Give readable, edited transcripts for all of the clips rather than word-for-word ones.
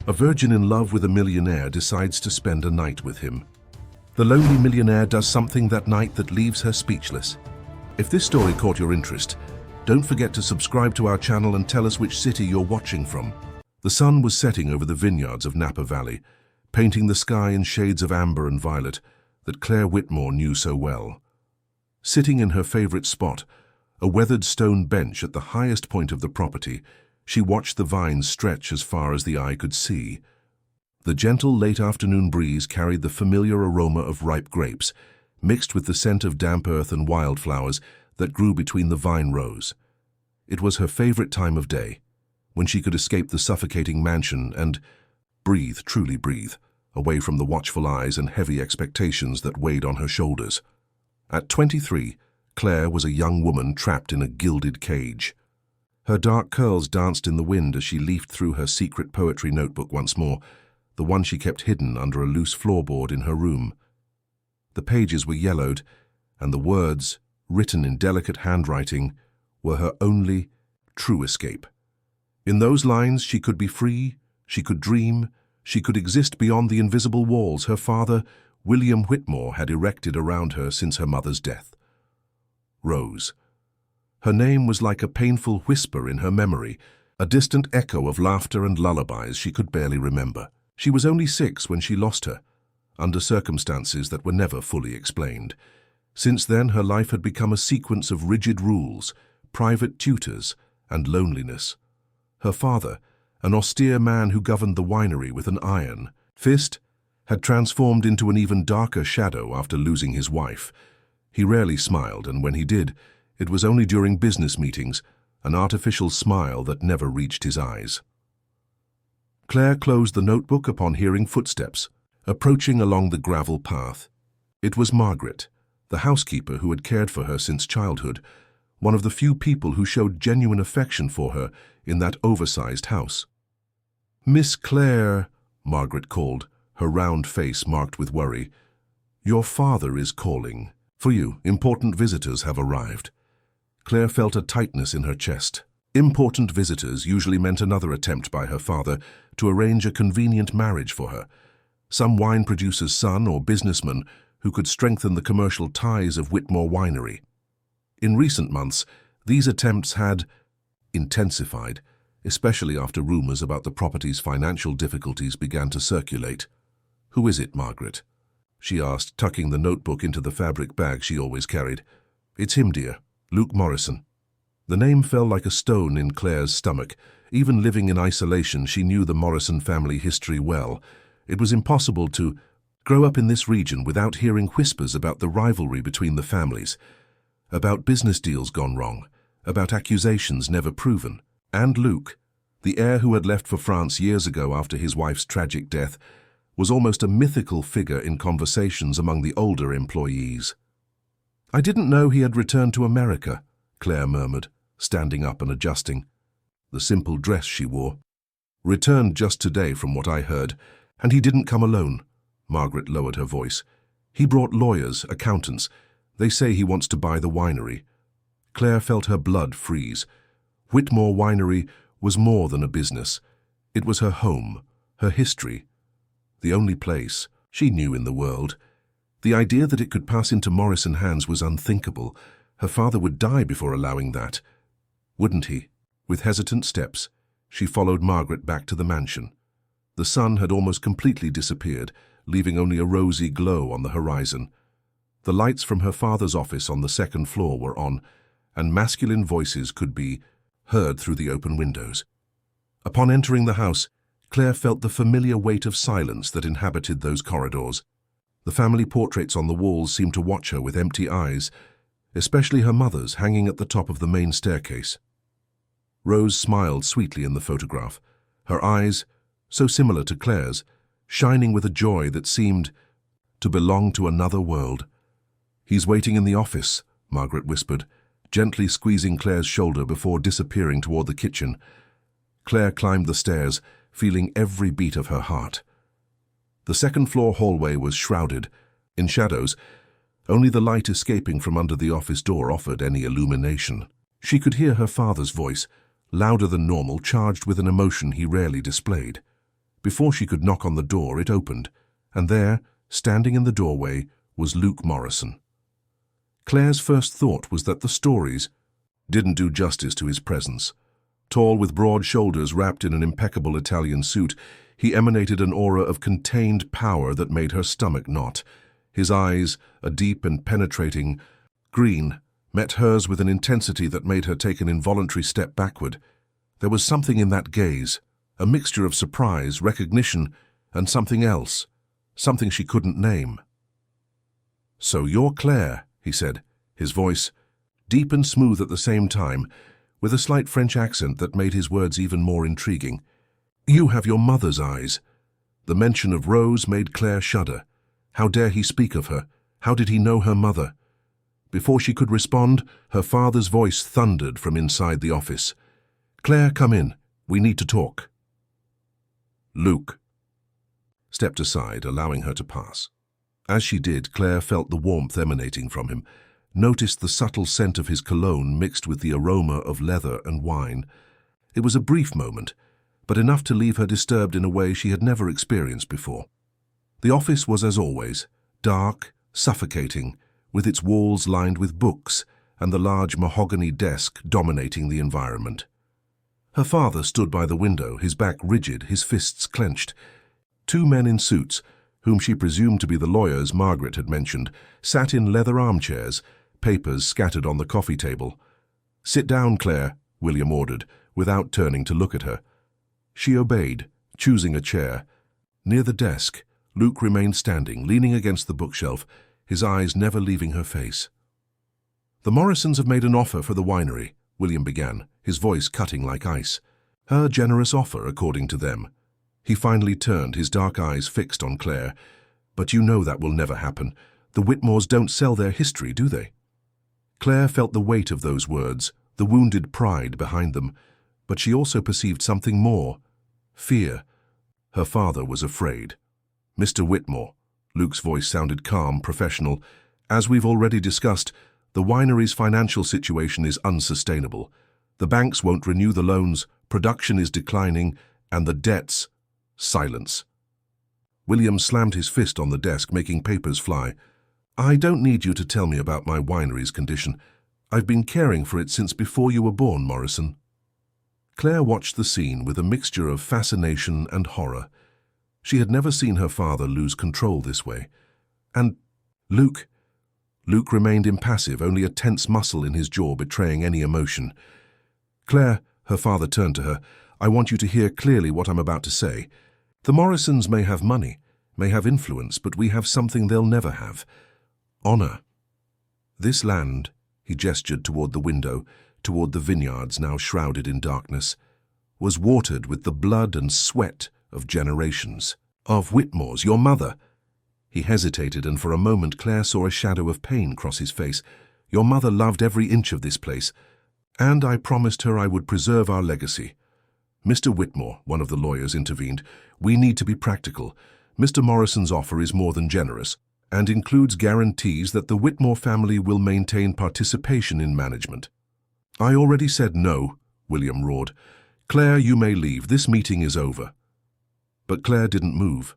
A virgin in love with a millionaire decides to spend a night with him. The lonely millionaire does something that night that leaves her speechless. If this story caught your interest, don't forget to subscribe to our channel and tell us which city you're watching from. The sun was setting over the vineyards of Napa Valley, painting the sky in shades of amber and violet that Claire Whitmore knew so well. Sitting in her favorite spot, a weathered stone bench at the highest point of the property, she watched the vines stretch as far as the eye could see. The gentle late afternoon breeze carried the familiar aroma of ripe grapes, mixed with the scent of damp earth and wildflowers that grew between the vine rows. It was her favorite time of day, when she could escape the suffocating mansion and breathe, truly breathe, away from the watchful eyes and heavy expectations that weighed on her shoulders. At 23, Claire was a young woman trapped in a gilded cage. Her dark curls danced in the wind as she leafed through her secret poetry notebook once more, the one she kept hidden under a loose floorboard in her room. The pages were yellowed, and the words, written in delicate handwriting, were her only true escape. In those lines she could be free, she could dream, she could exist beyond the invisible walls her father, William Whitmore, had erected around her since her mother's death. Rose. Her name was like a painful whisper in her memory, a distant echo of laughter and lullabies she could barely remember. She was only 6 when she lost her, under circumstances that were never fully explained. Since then, her life had become a sequence of rigid rules, private tutors, and loneliness. Her father, an austere man who governed the winery with an iron fist, had transformed into an even darker shadow after losing his wife. He rarely smiled, and when he did, it was only during business meetings, an artificial smile that never reached his eyes. Claire closed the notebook upon hearing footsteps, approaching along the gravel path. It was Margaret, the housekeeper who had cared for her since childhood, one of the few people who showed genuine affection for her in that oversized house. "Miss Claire," Margaret called, her round face marked with worry. "Your father is calling. For you, important visitors have arrived." Claire felt a tightness in her chest. Important visitors usually meant another attempt by her father to arrange a convenient marriage for her, some wine producer's son or businessman who could strengthen the commercial ties of Whitmore Winery. In recent months, these attempts had intensified, especially after rumors about the property's financial difficulties began to circulate. "Who is it, Margaret?" she asked, tucking the notebook into the fabric bag she always carried. "It's him, dear. Luke Morrison." The name fell like a stone in Claire's stomach. Even living in isolation, she knew the Morrison family history well. It was impossible to grow up in this region without hearing whispers about the rivalry between the families, about business deals gone wrong, about accusations never proven. And Luke, the heir who had left for France years ago after his wife's tragic death, was almost a mythical figure in conversations among the older employees. "I didn't know he had returned to America," Claire murmured, standing up and adjusting the simple dress she wore. "Returned just today from what I heard, and he didn't come alone." Margaret lowered her voice. "He brought lawyers, accountants. They say he wants to buy the winery." Claire felt her blood freeze. Whitmore Winery was more than a business. It was her home, her history, the only place she knew in the world. The idea that it could pass into Morrison hands was unthinkable. Her father would die before allowing that. Wouldn't he? With hesitant steps, she followed Margaret back to the mansion. The sun had almost completely disappeared, leaving only a rosy glow on the horizon. The lights from her father's office on the second floor were on, and masculine voices could be heard through the open windows. Upon entering the house, Claire felt the familiar weight of silence that inhabited those corridors. The family portraits on the walls seemed to watch her with empty eyes, especially her mother's hanging at the top of the main staircase. Rose smiled sweetly in the photograph, her eyes, so similar to Claire's, shining with a joy that seemed to belong to another world. "He's waiting in the office," Margaret whispered, gently squeezing Claire's shoulder before disappearing toward the kitchen. Claire climbed the stairs, feeling every beat of her heart. The second-floor hallway was shrouded in shadows. Only the light escaping from under the office door offered any illumination. She could hear her father's voice, louder than normal, charged with an emotion he rarely displayed. Before she could knock on the door, it opened, and there, standing in the doorway, was Luke Morrison. Claire's first thought was that the stories didn't do justice to his presence. Tall, with broad shoulders wrapped in an impeccable Italian suit, he emanated an aura of contained power that made her stomach knot. His eyes, a deep and penetrating green, met hers with an intensity that made her take an involuntary step backward. There was something in that gaze, a mixture of surprise, recognition, and something else, something she couldn't name. "So you're Claire," he said, his voice deep and smooth at the same time, with a slight French accent that made his words even more intriguing. "You have your mother's eyes." The mention of Rose made Claire shudder. How dare he speak of her? How did he know her mother? Before she could respond, her father's voice thundered from inside the office. "Claire, come in. We need to talk." Luke stepped aside, allowing her to pass. As she did, Claire felt the warmth emanating from him, noticed the subtle scent of his cologne mixed with the aroma of leather and wine. It was a brief moment, but enough to leave her disturbed in a way she had never experienced before. The office was, as always, dark, suffocating, with its walls lined with books and the large mahogany desk dominating the environment. Her father stood by the window, his back rigid, his fists clenched. Two men in suits, whom she presumed to be the lawyers Margaret had mentioned, sat in leather armchairs, papers scattered on the coffee table. "Sit down, Claire," William ordered, without turning to look at her. She obeyed, choosing a chair. Near the desk, Luke remained standing, leaning against the bookshelf, his eyes never leaving her face. "The Morrisons have made an offer for the winery," William began, his voice cutting like ice. "Her generous offer, according to them." He finally turned, his dark eyes fixed on Claire. "But you know that will never happen. The Whitmores don't sell their history, do they?" Claire felt the weight of those words, the wounded pride behind them, but she also perceived something more: fear. Her father was afraid. "Mr. Whitmore," Luke's voice sounded calm, professional, "as we've already discussed, the winery's financial situation is unsustainable. The banks won't renew the loans, production is declining, and the debts—" Silence. William slammed his fist on the desk, making papers fly. "I don't need you to tell me about my winery's condition. I've been caring for it since before you were born, Morrison." Claire watched the scene with a mixture of fascination and horror. She had never seen her father lose control this way. "And Luke—" Luke remained impassive, only a tense muscle in his jaw betraying any emotion. "Claire," her father turned to her, "I want you to hear clearly what I'm about to say. The Morrisons may have money, may have influence, but we have something they'll never have: honor. This land," he gestured toward the window, toward the vineyards now shrouded in darkness, "was watered with the blood and sweat of generations. Of Whitmore's, your mother." He hesitated, and for a moment Claire saw a shadow of pain cross his face. "Your mother loved every inch of this place, and I promised her I would preserve our legacy." "Mr. Whitmore," one of the lawyers intervened, "we need to be practical. Mr. Morrison's offer is more than generous, and includes guarantees that the Whitmore family will maintain participation in management." "I already said no," William roared. "Claire, you may leave. This meeting is over." But Claire didn't move.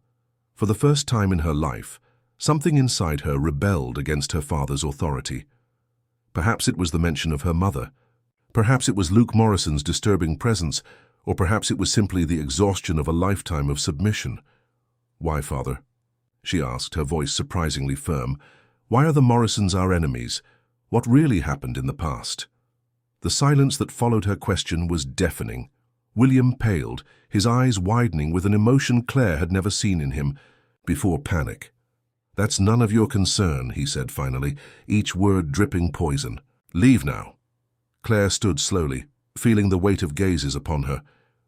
For the first time in her life, something inside her rebelled against her father's authority. Perhaps it was the mention of her mother. Perhaps it was Luke Morrison's disturbing presence, or perhaps it was simply the exhaustion of a lifetime of submission. "Why, Father?" she asked, her voice surprisingly firm. "Why are the Morrisons our enemies? What really happened in the past?" The silence that followed her question was deafening. William paled, his eyes widening with an emotion Claire had never seen in him before: panic. "That's none of your concern," he said finally, each word dripping poison. "Leave now." Claire stood slowly, feeling the weight of gazes upon her.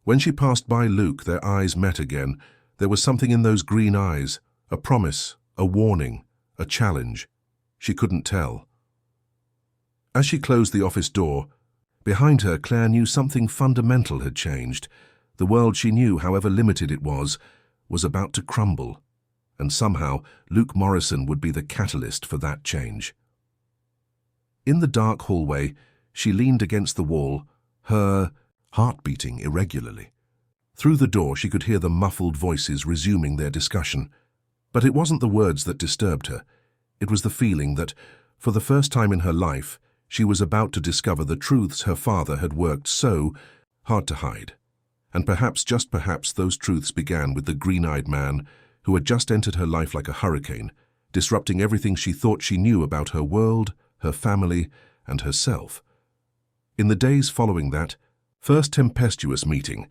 When she passed by Luke, their eyes met again. There was something in those green eyes, a promise, a warning, a challenge. She couldn't tell. As she closed the office door, behind her, Claire knew something fundamental had changed. The world she knew, however limited it was about to crumble. And somehow, Luke Morrison would be the catalyst for that change. In the dark hallway, she leaned against the wall, her heart beating irregularly. Through the door she could hear the muffled voices resuming their discussion. But it wasn't the words that disturbed her. It was the feeling that, for the first time in her life, she was about to discover the truths her father had worked so hard to hide. And perhaps, just perhaps, those truths began with the green-eyed man who had just entered her life like a hurricane, disrupting everything she thought she knew about her world, her family, and herself. In the days following that first tempestuous meeting,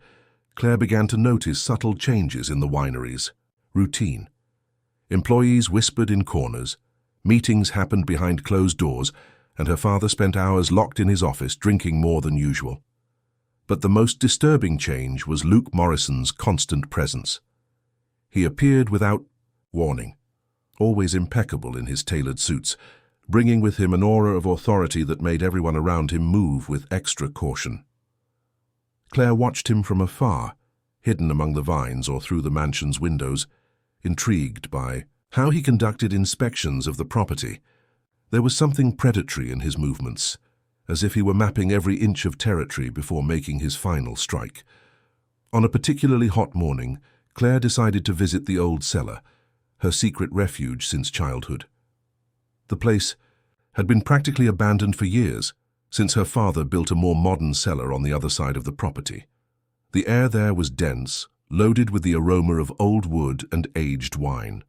Claire began to notice subtle changes in the winery's routine. Employees whispered in corners, meetings happened behind closed doors, and her father spent hours locked in his office drinking more than usual. But the most disturbing change was Luke Morrison's constant presence. He appeared without warning, always impeccable in his tailored suits, bringing with him an aura of authority that made everyone around him move with extra caution. Claire watched him from afar, hidden among the vines or through the mansion's windows, intrigued by how he conducted inspections of the property. There was something predatory in his movements, as if he were mapping every inch of territory before making his final strike. On a particularly hot morning, Claire decided to visit the old cellar, her secret refuge since childhood. The place had been practically abandoned for years, since her father built a more modern cellar on the other side of the property. The air there was dense, loaded with the aroma of old wood and aged wine.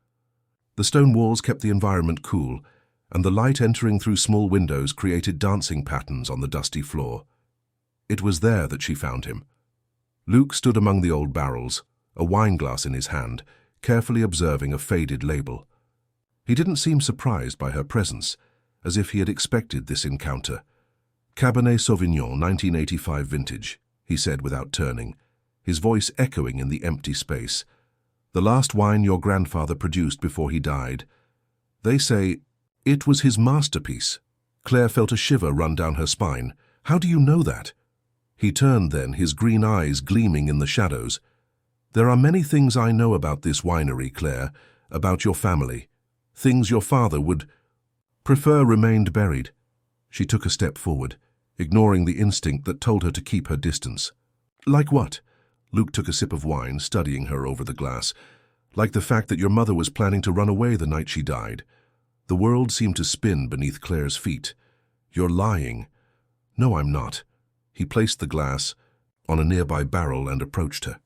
The stone walls kept the environment cool, and the light entering through small windows created dancing patterns on the dusty floor. It was there that she found him. Luke stood among the old barrels, a wine glass in his hand, carefully observing a faded label. He didn't seem surprised by her presence, as if he had expected this encounter. "Cabernet Sauvignon, 1985 vintage," he said without turning, his voice echoing in the empty space. "The last wine your grandfather produced before he died. They say it was his masterpiece." Claire felt a shiver run down her spine. "How do you know that?" He turned then, his green eyes gleaming in the shadows. "There are many things I know about this winery, Claire, about your family. Things your father would prefer remained buried." She took a step forward, ignoring the instinct that told her to keep her distance. "Like what?" Luke took a sip of wine, studying her over the glass. "Like the fact that your mother was planning to run away the night she died." The world seemed to spin beneath Claire's feet. "You're lying." "No, I'm not." He placed the glass on a nearby barrel and approached her.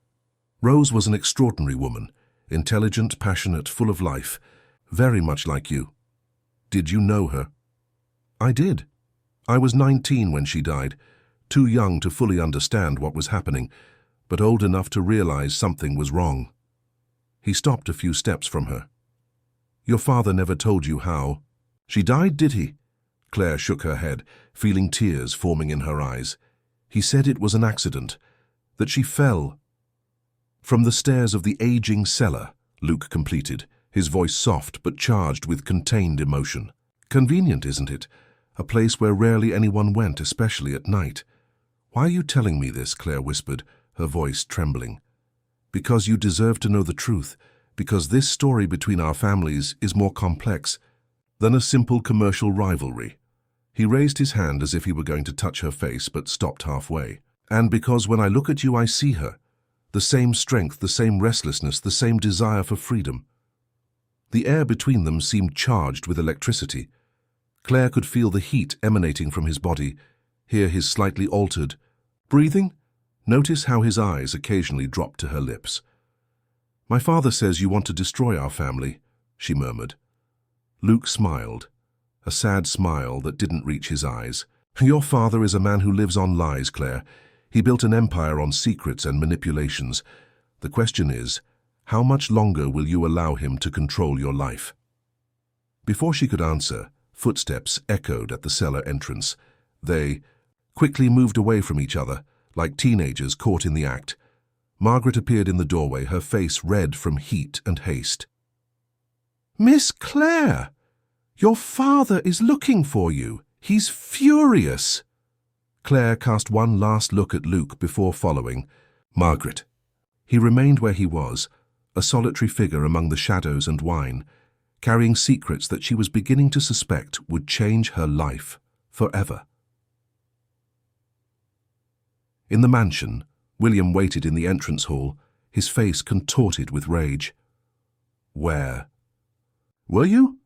"Rose was an extraordinary woman, intelligent, passionate, full of life, very much like you." "Did you know her?" "I did. I was 19 when she died, too young to fully understand what was happening, but old enough to realize something was wrong." He stopped a few steps from her. "Your father never told you how she died, did he?" Claire shook her head, feeling tears forming in her eyes. "He said it was an accident, that she fell from the stairs of the aging cellar," Luke completed, his voice soft but charged with contained emotion. "Convenient, isn't it? A place where rarely anyone went, especially at night." "Why are you telling me this?" Claire whispered, her voice trembling. "Because you deserve to know the truth, because this story between our families is more complex than a simple commercial rivalry." He raised his hand as if he were going to touch her face, but stopped halfway. "And because when I look at you, I see her. The same strength, the same restlessness, the same desire for freedom." The air between them seemed charged with electricity. Claire could feel the heat emanating from his body, hear his slightly altered breathing, notice how his eyes occasionally dropped to her lips. "My father says you want to destroy our family," she murmured. Luke smiled, a sad smile that didn't reach his eyes. "Your father is a man who lives on lies, Claire. He built an empire on secrets and manipulations. The question is, how much longer will you allow him to control your life?" Before she could answer, footsteps echoed at the cellar entrance. They quickly moved away from each other, like teenagers caught in the act. Margaret appeared in the doorway, her face red from heat and haste. "Miss Claire, your father is looking for you. He's furious." Claire cast one last look at Luke before following Margaret. He remained where he was, a solitary figure among the shadows and wine, carrying secrets that she was beginning to suspect would change her life forever. In the mansion, William waited in the entrance hall, his face contorted with rage. "Where?" "Were you?"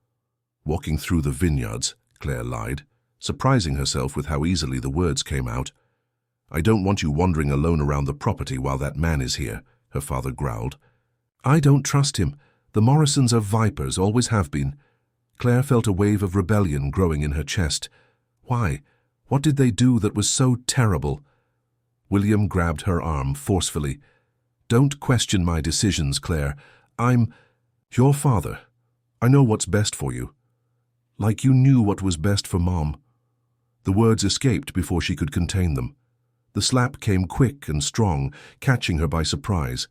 "Walking through the vineyards," Claire lied, surprising herself with how easily the words came out. "I don't want you wandering alone around the property while that man is here," her father growled. "I don't trust him. The Morrisons are vipers, always have been." Claire felt a wave of rebellion growing in her chest. Why? What did they do that was so terrible? William grabbed her arm forcefully. "Don't question my decisions, Claire. I'm your father. I know what's best for you. Like you knew what was best for Mom." The words escaped before she could contain them. The slap came quick and strong, catching her by surprise.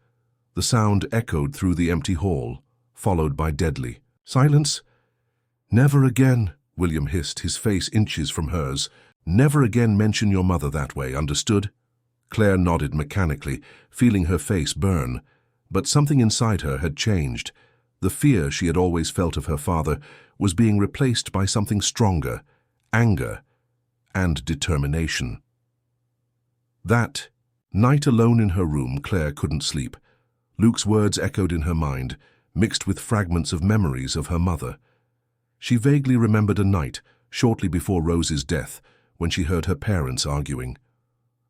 The sound echoed through the empty hall, followed by deadly silence. "Never again," William hissed, his face inches from hers. "Never again mention your mother that way, understood?" Claire nodded mechanically, feeling her face burn. But something inside her had changed. The fear she had always felt of her father was being replaced by something stronger, anger and determination. That night alone in her room, Claire couldn't sleep. Luke's words echoed in her mind, mixed with fragments of memories of her mother. She vaguely remembered a night, shortly before Rose's death, when she heard her parents arguing.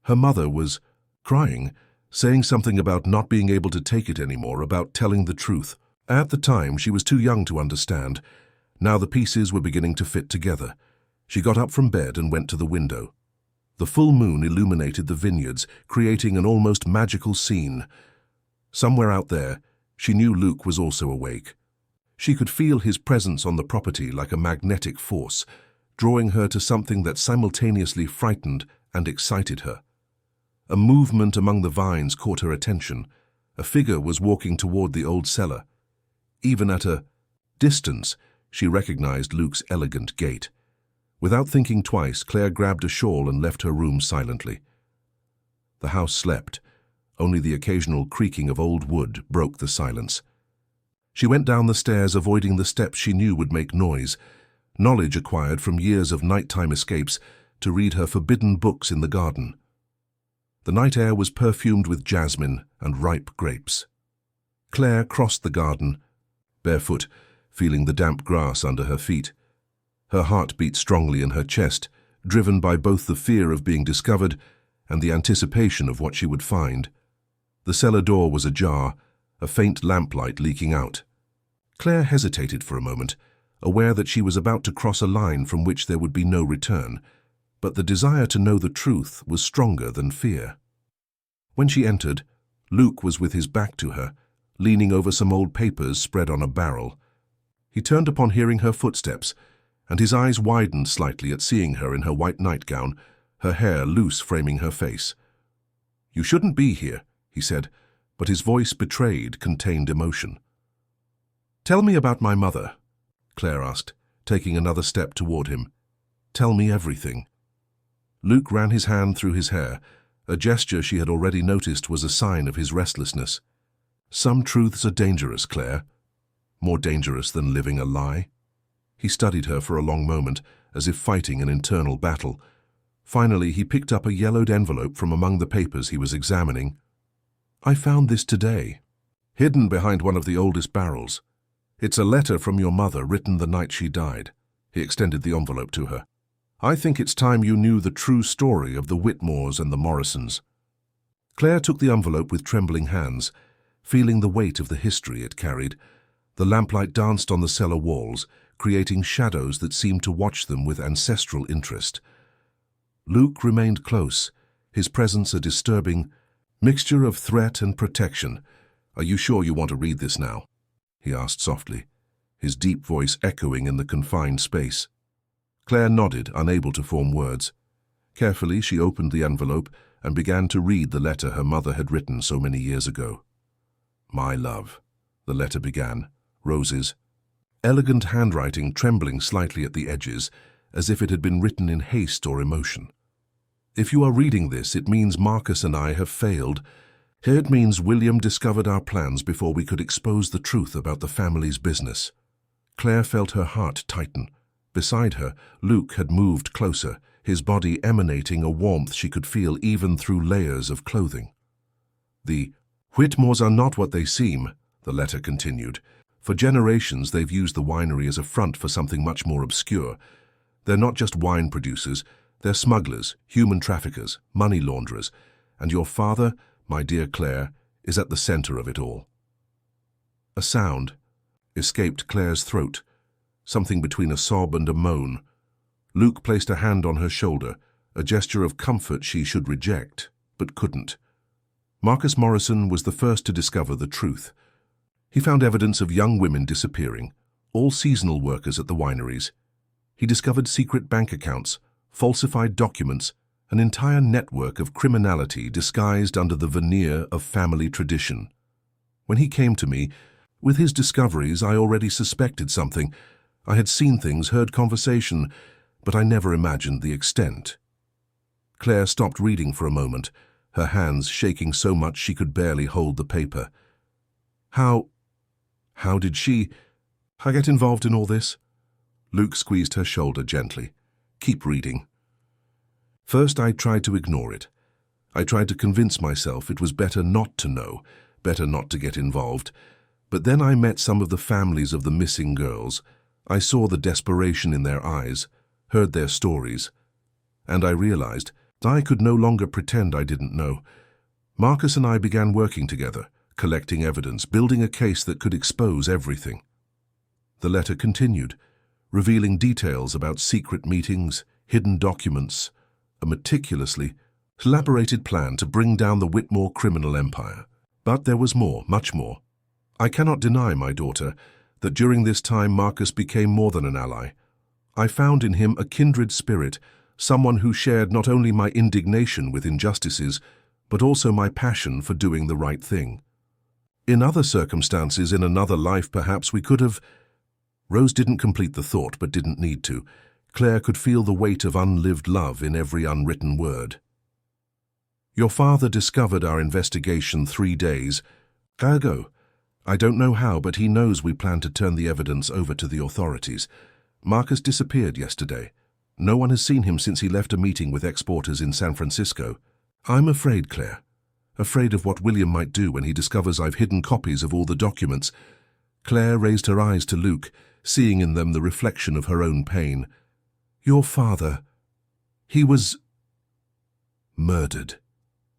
Her mother was crying, saying something about not being able to take it anymore, about telling the truth. At the time, she was too young to understand. Now the pieces were beginning to fit together. She got up from bed and went to the window. The full moon illuminated the vineyards, creating an almost magical scene. Somewhere out there, she knew Luke was also awake. She could feel his presence on the property like a magnetic force, drawing her to something that simultaneously frightened and excited her. A movement among the vines caught her attention. A figure was walking toward the old cellar. Even at a distance, she recognized Luke's elegant gait. Without thinking twice, Claire grabbed a shawl and left her room silently. The house slept. Only the occasional creaking of old wood broke the silence. She went down the stairs, avoiding the steps she knew would make noise, knowledge acquired from years of nighttime escapes, to read her forbidden books in the garden. The night air was perfumed with jasmine and ripe grapes. Claire crossed the garden, barefoot, feeling the damp grass under her feet. Her heart beat strongly in her chest, driven by both the fear of being discovered and the anticipation of what she would find. The cellar door was ajar, a faint lamplight leaking out. Claire hesitated for a moment, aware that she was about to cross a line from which there would be no return, but the desire to know the truth was stronger than fear. When she entered, Luke was with his back to her, leaning over some old papers spread on a barrel. He turned upon hearing her footsteps, and his eyes widened slightly at seeing her in her white nightgown, her hair loose framing her face. "You shouldn't be here," he said, but his voice betrayed contained emotion. "Tell me about my mother," Claire asked, taking another step toward him. "Tell me everything." Luke ran his hand through his hair, a gesture she had already noticed was a sign of his restlessness. "Some truths are dangerous, Claire. More dangerous than living a lie." He studied her for a long moment, as if fighting an internal battle. Finally, he picked up a yellowed envelope from among the papers he was examining. "I found this today, hidden behind one of the oldest barrels. It's a letter from your mother written the night she died." He extended the envelope to her. "I think it's time you knew the true story of the Whitmores and the Morrisons." Claire took the envelope with trembling hands, feeling the weight of the history it carried. The lamplight danced on the cellar walls, creating shadows that seemed to watch them with ancestral interest. Luke remained close, his presence a disturbing mixture of threat and protection. "Are you sure you want to read this now?" he asked softly, his deep voice echoing in the confined space. Claire nodded, unable to form words. Carefully, she opened the envelope and began to read the letter her mother had written so many years ago. "My love," the letter began, Rose's elegant handwriting trembling slightly at the edges, as if it had been written in haste or emotion. "If you are reading this, it means Marcus and I have failed. It means William discovered our plans before we could expose the truth about the family's business." Claire felt her heart tighten. Beside her, Luke had moved closer, his body emanating a warmth she could feel even through layers of clothing. The Whitmores are not what they seem, the letter continued. For generations they've used the winery as a front for something much more obscure. They're not just wine producers, they're smugglers, human traffickers, money launderers, and your father, my dear Claire, is at the center of it all. A sound escaped Claire's throat, something between a sob and a moan. Luke placed a hand on her shoulder, a gesture of comfort she should reject, but couldn't. Marcus Morrison was the first to discover the truth. He found evidence of young women disappearing, all seasonal workers at the wineries. He discovered secret bank accounts, falsified documents, an entire network of criminality disguised under the veneer of family tradition. When he came to me, with his discoveries, I already suspected something. I had seen things, heard conversation, but I never imagined the extent. Claire stopped reading for a moment, her hands shaking so much she could barely hold the paper. How did I get involved in all this? Luke squeezed her shoulder gently. Keep reading. First, I tried to ignore it. I tried to convince myself it was better not to know, better not to get involved. But then I met some of the families of the missing girls. I saw the desperation in their eyes, heard their stories, and I realized I could no longer pretend I didn't know. Marcus and I began working together, collecting evidence, building a case that could expose everything. The letter continued, revealing details about secret meetings, hidden documents, a meticulously elaborated plan to bring down the Whitmore criminal empire. But there was more, much more. I cannot deny, my daughter, that during this time Marcus became more than an ally. I found in him a kindred spirit, someone who shared not only my indignation with injustices, but also my passion for doing the right thing. In other circumstances, in another life, perhaps we could have... Rose didn't complete the thought, but didn't need to. Claire could feel the weight of unlived love in every unwritten word. Your father discovered our investigation 3 days ago. I don't know how, but he knows we plan to turn the evidence over to the authorities. Marcus disappeared yesterday. No one has seen him since he left a meeting with exporters in San Francisco. I'm afraid, Claire. Afraid of what William might do when he discovers I've hidden copies of all the documents. Claire raised her eyes to Luke, seeing in them the reflection of her own pain. Your father, he was murdered,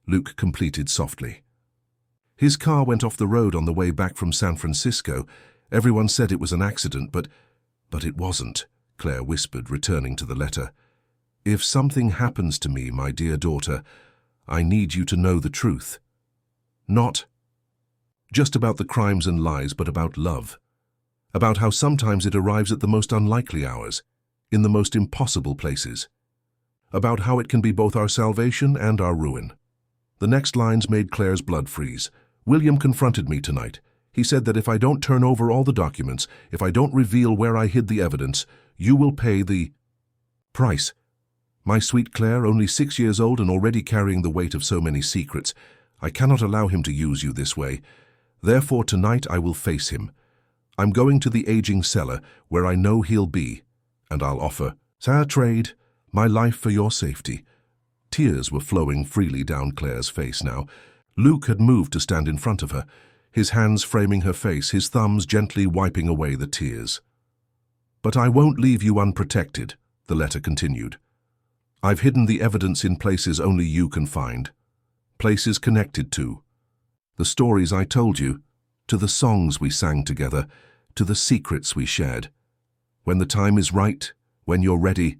Luke completed softly. His car went off the road on the way back from San Francisco. Everyone said it was an accident, but it wasn't, Claire whispered, returning to the letter. If something happens to me, my dear daughter, I need you to know the truth. Not just about the crimes and lies, but about love. About how sometimes it arrives at the most unlikely hours, in the most impossible places. About how it can be both our salvation and our ruin. The next lines made Claire's blood freeze. William confronted me tonight. He said that if I don't turn over all the documents, if I don't reveal where I hid the evidence, you will pay the price. My sweet Claire, only 6 years old and already carrying the weight of so many secrets. I cannot allow him to use you this way. Therefore, tonight I will face him. I'm going to the aging cellar, where I know he'll be, and I'll offer, "Sir trade, my life for your safety." Tears were flowing freely down Claire's face now. Luke had moved to stand in front of her, his hands framing her face, his thumbs gently wiping away the tears. But I won't leave you unprotected, the letter continued. I've hidden the evidence in places only you can find. Places connected to the stories I told you, to the songs we sang together, to the secrets we shared. When the time is right, when you're ready,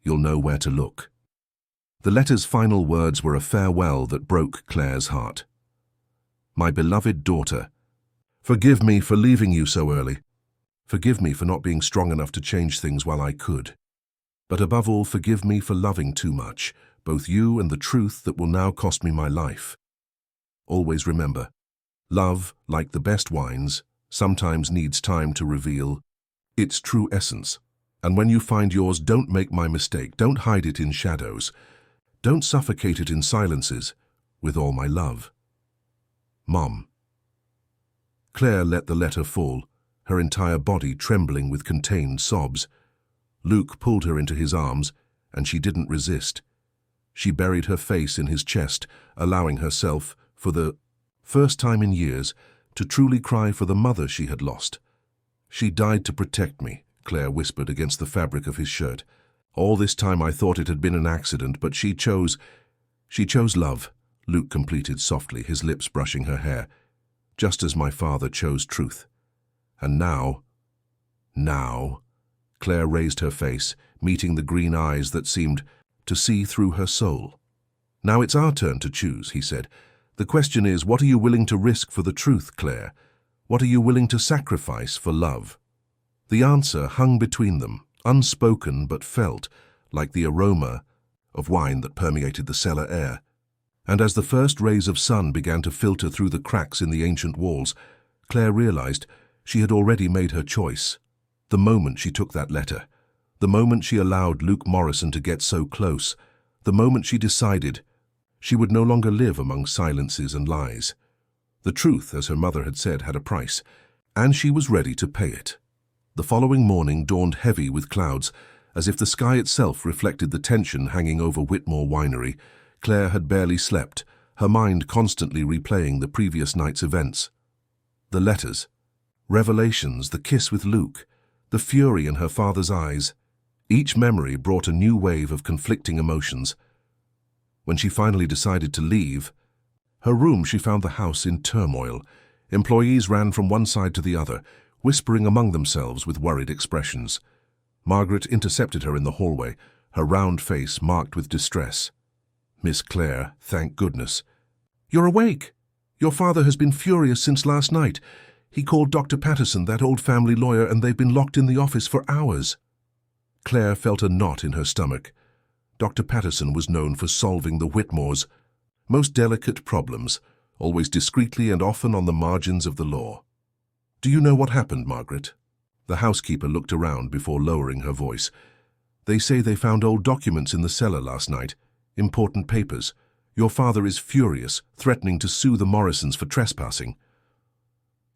you'll know where to look. The letter's final words were a farewell that broke Claire's heart. My beloved daughter, forgive me for leaving you so early. Forgive me for not being strong enough to change things while I could. But above all, forgive me for loving too much, both you and the truth that will now cost me my life. Always remember, love, like the best wines, sometimes needs time to reveal its true essence. And when you find yours, don't make my mistake. Don't hide it in shadows. Don't suffocate it in silences. With all my love. Mom. Claire let the letter fall, her entire body trembling with contained sobs. Luke pulled her into his arms, and she didn't resist. She buried her face in his chest, allowing herself, for the first time in years, to truly cry for the mother she had lost. "She died to protect me," Claire whispered against the fabric of his shirt. "All this time I thought it had been an accident, but she chose love," Luke completed softly, his lips brushing her hair, "just as my father chose truth. And now, Claire raised her face, meeting the green eyes that seemed to see through her soul. "Now it's our turn to choose," he said. "The question is, what are you willing to risk for the truth, Claire? What are you willing to sacrifice for love?" The answer hung between them, unspoken but felt, like the aroma of wine that permeated the cellar air. And as the first rays of sun began to filter through the cracks in the ancient walls, Claire realized she had already made her choice. The moment she took that letter, the moment she allowed Luke Morrison to get so close, the moment she decided she would no longer live among silences and lies. The truth, as her mother had said, had a price, and she was ready to pay it. The following morning dawned heavy with clouds, as if the sky itself reflected the tension hanging over Whitmore Winery. Claire had barely slept, her mind constantly replaying the previous night's events. The letters, revelations, the kiss with Luke, the fury in her father's eyes. Each memory brought a new wave of conflicting emotions. When she finally decided to leave her room, she found the house in turmoil. Employees ran from one side to the other, whispering among themselves with worried expressions. Margaret intercepted her in the hallway, her round face marked with distress. "Miss Claire, thank goodness." "You're awake! Your father has been furious since last night. He called Dr. Patterson, that old family lawyer, and they've been locked in the office for hours." Claire felt a knot in her stomach. Dr. Patterson was known for solving the Whitmores' most delicate problems, always discreetly and often on the margins of the law. "Do you know what happened, Margaret?" The housekeeper looked around before lowering her voice. "They say they found old documents in the cellar last night, important papers. Your father is furious, threatening to sue the Morrisons for trespassing."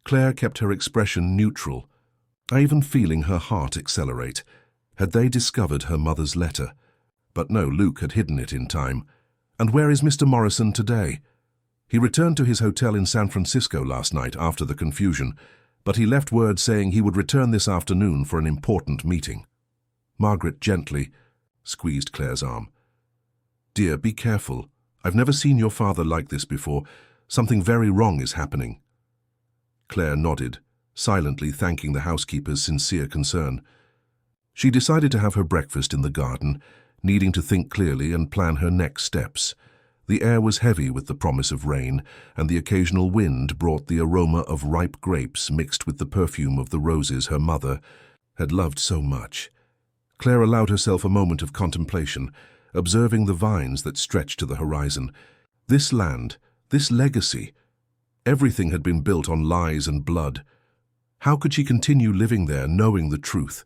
Claire kept her expression neutral, even feeling her heart accelerate. Had they discovered her mother's letter? But no, Luke had hidden it in time. And where is Mr. Morrison today? He returned to his hotel in San Francisco last night after the confusion, but he left word saying he would return this afternoon for an important meeting. Margaret gently squeezed Claire's arm. "Dear, be careful. I've never seen your father like this before. Something very wrong is happening." Claire nodded, silently thanking the housekeeper's sincere concern. She decided to have her breakfast in the garden, needing to think clearly and plan her next steps. The air was heavy with the promise of rain, and the occasional wind brought the aroma of ripe grapes mixed with the perfume of the roses her mother had loved so much. Claire allowed herself a moment of contemplation, observing the vines that stretched to the horizon. This land, this legacy, everything had been built on lies and blood. How could she continue living there, knowing the truth?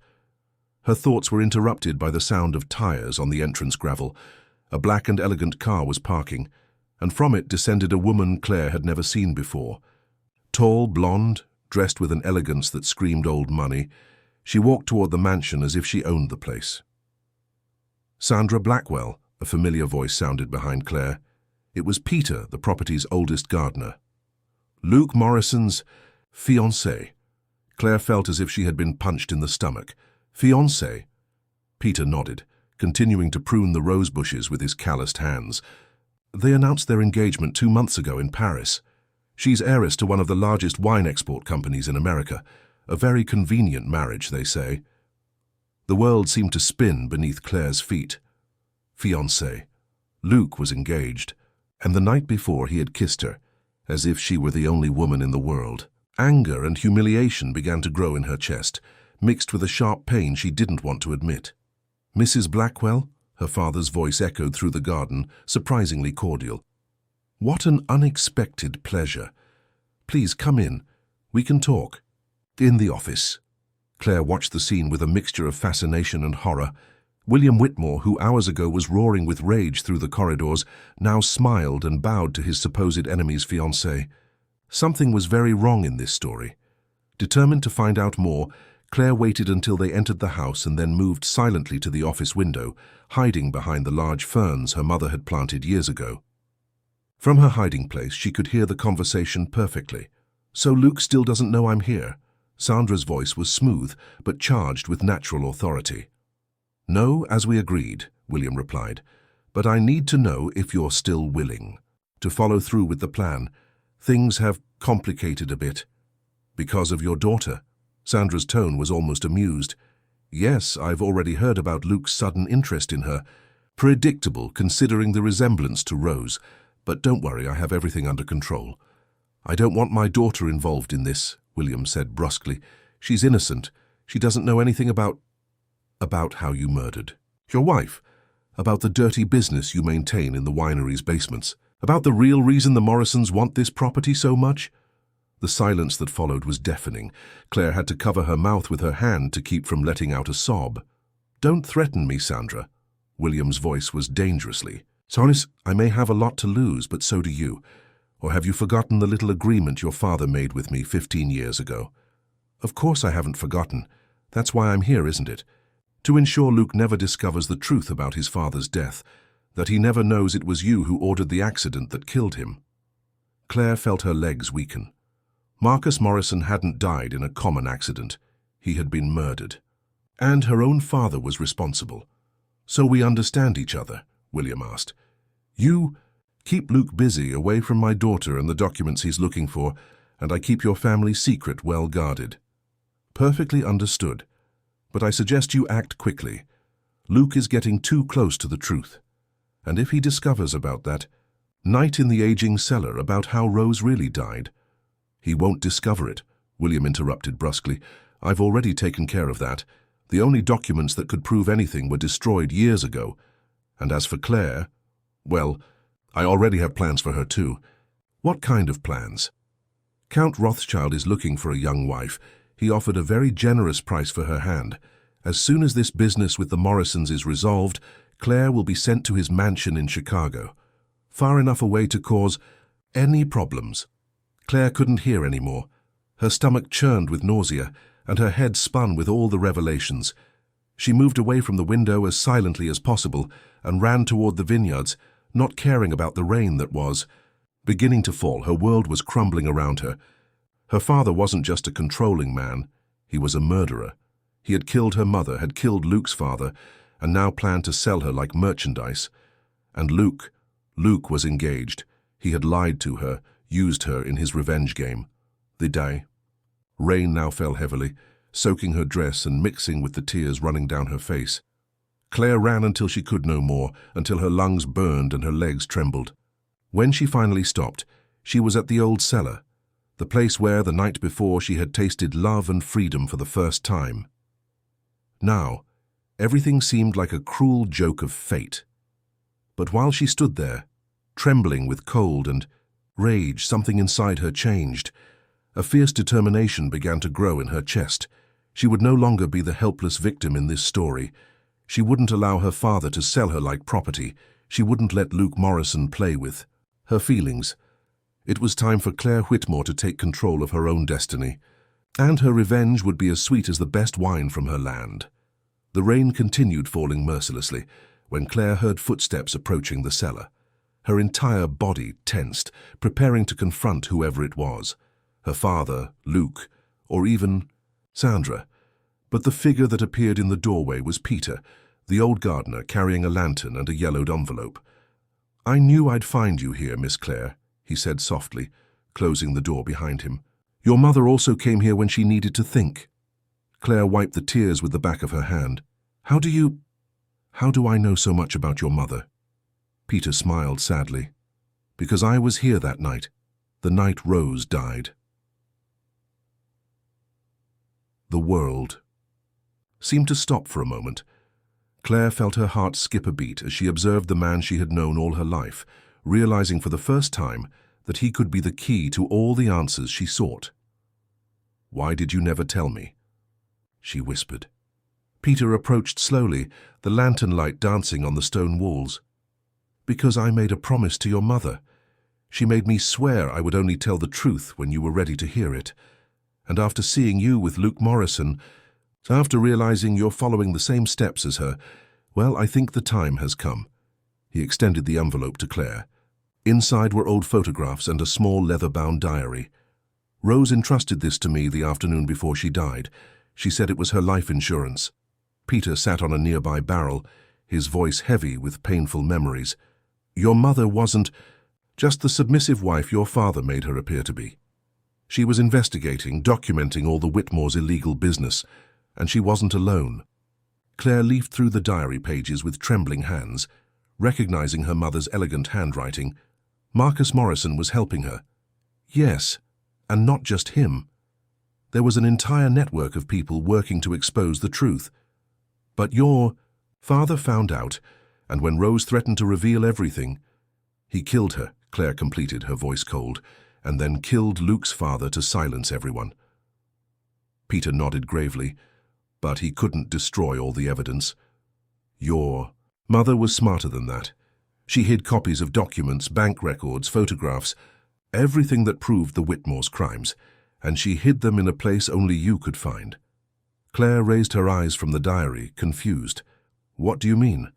Her thoughts were interrupted by the sound of tires on the entrance gravel. A black and elegant car was parking, and from it descended a woman Claire had never seen before. Tall, blonde, dressed with an elegance that screamed old money, she walked toward the mansion as if she owned the place. "Sandra Blackwell," a familiar voice sounded behind Claire. It was Peter, the property's oldest gardener. Luke Morrison's fiancé. Claire felt as if she had been punched in the stomach. "Fiancé?" Peter nodded, continuing to prune the rose bushes with his calloused hands. "They announced their engagement 2 months ago in Paris. She's heiress to one of the largest wine export companies in America. A very convenient marriage, they say." The world seemed to spin beneath Claire's feet. Fiancé. Luke was engaged, and the night before he had kissed her, as if she were the only woman in the world. Anger and humiliation began to grow in her chest, mixed with a sharp pain she didn't want to admit. "Mrs. Blackwell?" Her father's voice echoed through the garden, surprisingly cordial. "What an unexpected pleasure. Please come in. We can talk." "In the office." Claire watched the scene with a mixture of fascination and horror. William Whitmore, who hours ago was roaring with rage through the corridors, now smiled and bowed to his supposed enemy's fiancée. Something was very wrong in this story. Determined to find out more, Claire waited until they entered the house and then moved silently to the office window, hiding behind the large ferns her mother had planted years ago. From her hiding place, she could hear the conversation perfectly. "So Luke still doesn't know I'm here?" Sandra's voice was smooth, but charged with natural authority. "No, as we agreed," William replied. "But I need to know if you're still willing to follow through with the plan. Things have complicated a bit. Because of your daughter." Sandra's tone was almost amused. "Yes, I've already heard about Luke's sudden interest in her. Predictable, considering the resemblance to Rose. But don't worry, I have everything under control." "I don't want my daughter involved in this," William said brusquely. "She's innocent. She doesn't know anything about how you murdered your wife, about the dirty business you maintain in the winery's basements, about the real reason the Morrisons want this property so much." The silence that followed was deafening. Claire had to cover her mouth with her hand to keep from letting out a sob. "Don't threaten me, Sandra." William's voice was dangerously. "Sonis, I may have a lot to lose, but so do you. Or have you forgotten the little agreement your father made with me 15 years ago?" "Of course I haven't forgotten. That's why I'm here, isn't it? To ensure Luke never discovers the truth about his father's death, that he never knows it was you who ordered the accident that killed him." Claire felt her legs weaken. Marcus Morrison hadn't died in a common accident. He had been murdered. And her own father was responsible. "So we understand each other?" William asked. "You keep Luke busy away from my daughter and the documents he's looking for, and I keep your family secret well guarded." "Perfectly understood. But I suggest you act quickly. Luke is getting too close to the truth. And if he discovers about that night in the aging cellar, about how Rose really died—" "He won't discover it," William interrupted brusquely. "I've already taken care of that. The only documents that could prove anything were destroyed years ago. And as for Claire, well, I already have plans for her too." "What kind of plans?" "Count Rothschild is looking for a young wife. He offered a very generous price for her hand. As soon as this business with the Morrisons is resolved, Claire will be sent to his mansion in Chicago, far enough away to cause any problems." Claire couldn't hear anymore. Her stomach churned with nausea, and her head spun with all the revelations. She moved away from the window as silently as possible and ran toward the vineyards, not caring about the rain that was beginning to fall. Her world was crumbling around her. Her father wasn't just a controlling man. He was a murderer. He had killed her mother, had killed Luke's father, and now planned to sell her like merchandise. And Luke was engaged. He had lied to her, used her in his revenge game. The day. Rain now fell heavily, soaking her dress and mixing with the tears running down her face. Claire ran until she could no more, until her lungs burned and her legs trembled. When she finally stopped, she was at the old cellar, the place where, the night before, she had tasted love and freedom for the first time. Now, everything seemed like a cruel joke of fate. But while she stood there, trembling with cold and rage, something inside her changed. A fierce determination began to grow in her chest. She would no longer be the helpless victim in this story. She wouldn't allow her father to sell her like property. She wouldn't let Luke Morrison play with her feelings. It was time for Claire Whitmore to take control of her own destiny, and her revenge would be as sweet as the best wine from her land. The rain continued falling mercilessly when Claire heard footsteps approaching the cellar. Her entire body tensed, preparing to confront whoever it was. Her father, Luke, or even Sandra. But the figure that appeared in the doorway was Peter, the old gardener, carrying a lantern and a yellowed envelope. "I knew I'd find you here, Miss Claire," he said softly, closing the door behind him. "Your mother also came here when she needed to think." Claire wiped the tears with the back of her hand. How do I know so much about your mother?" Peter smiled sadly. "Because I was here that night, the night Rose died." The world seemed to stop for a moment. Claire felt her heart skip a beat as she observed the man she had known all her life, realizing for the first time that he could be the key to all the answers she sought. "Why did you never tell me?" she whispered. Peter approached slowly, the lantern light dancing on the stone walls. "Because I made a promise to your mother. She made me swear I would only tell the truth when you were ready to hear it. And after seeing you with Luke Morrison, after realizing you're following the same steps as her, well, I think the time has come." He extended the envelope to Claire. Inside were old photographs and a small leather-bound diary. Rose entrusted this to me the afternoon before she died. She said it was her life insurance. Peter sat on a nearby barrel, his voice heavy with painful memories. Your mother wasn't just the submissive wife your father made her appear to be. She was investigating, documenting all the Whitmore's illegal business, and she wasn't alone. Claire leafed through the diary pages with trembling hands, recognizing her mother's elegant handwriting. Marcus Morrison was helping her. Yes, and not just him. There was an entire network of people working to expose the truth. But your father found out, and when Rose threatened to reveal everything, he killed her, Claire completed, her voice cold, and then killed Luke's father to silence everyone. Peter nodded gravely, but he couldn't destroy all the evidence. Your mother was smarter than that. She hid copies of documents, bank records, photographs, everything that proved the Whitmore's crimes, and she hid them in a place only you could find. Claire raised her eyes from the diary, confused. What do you mean?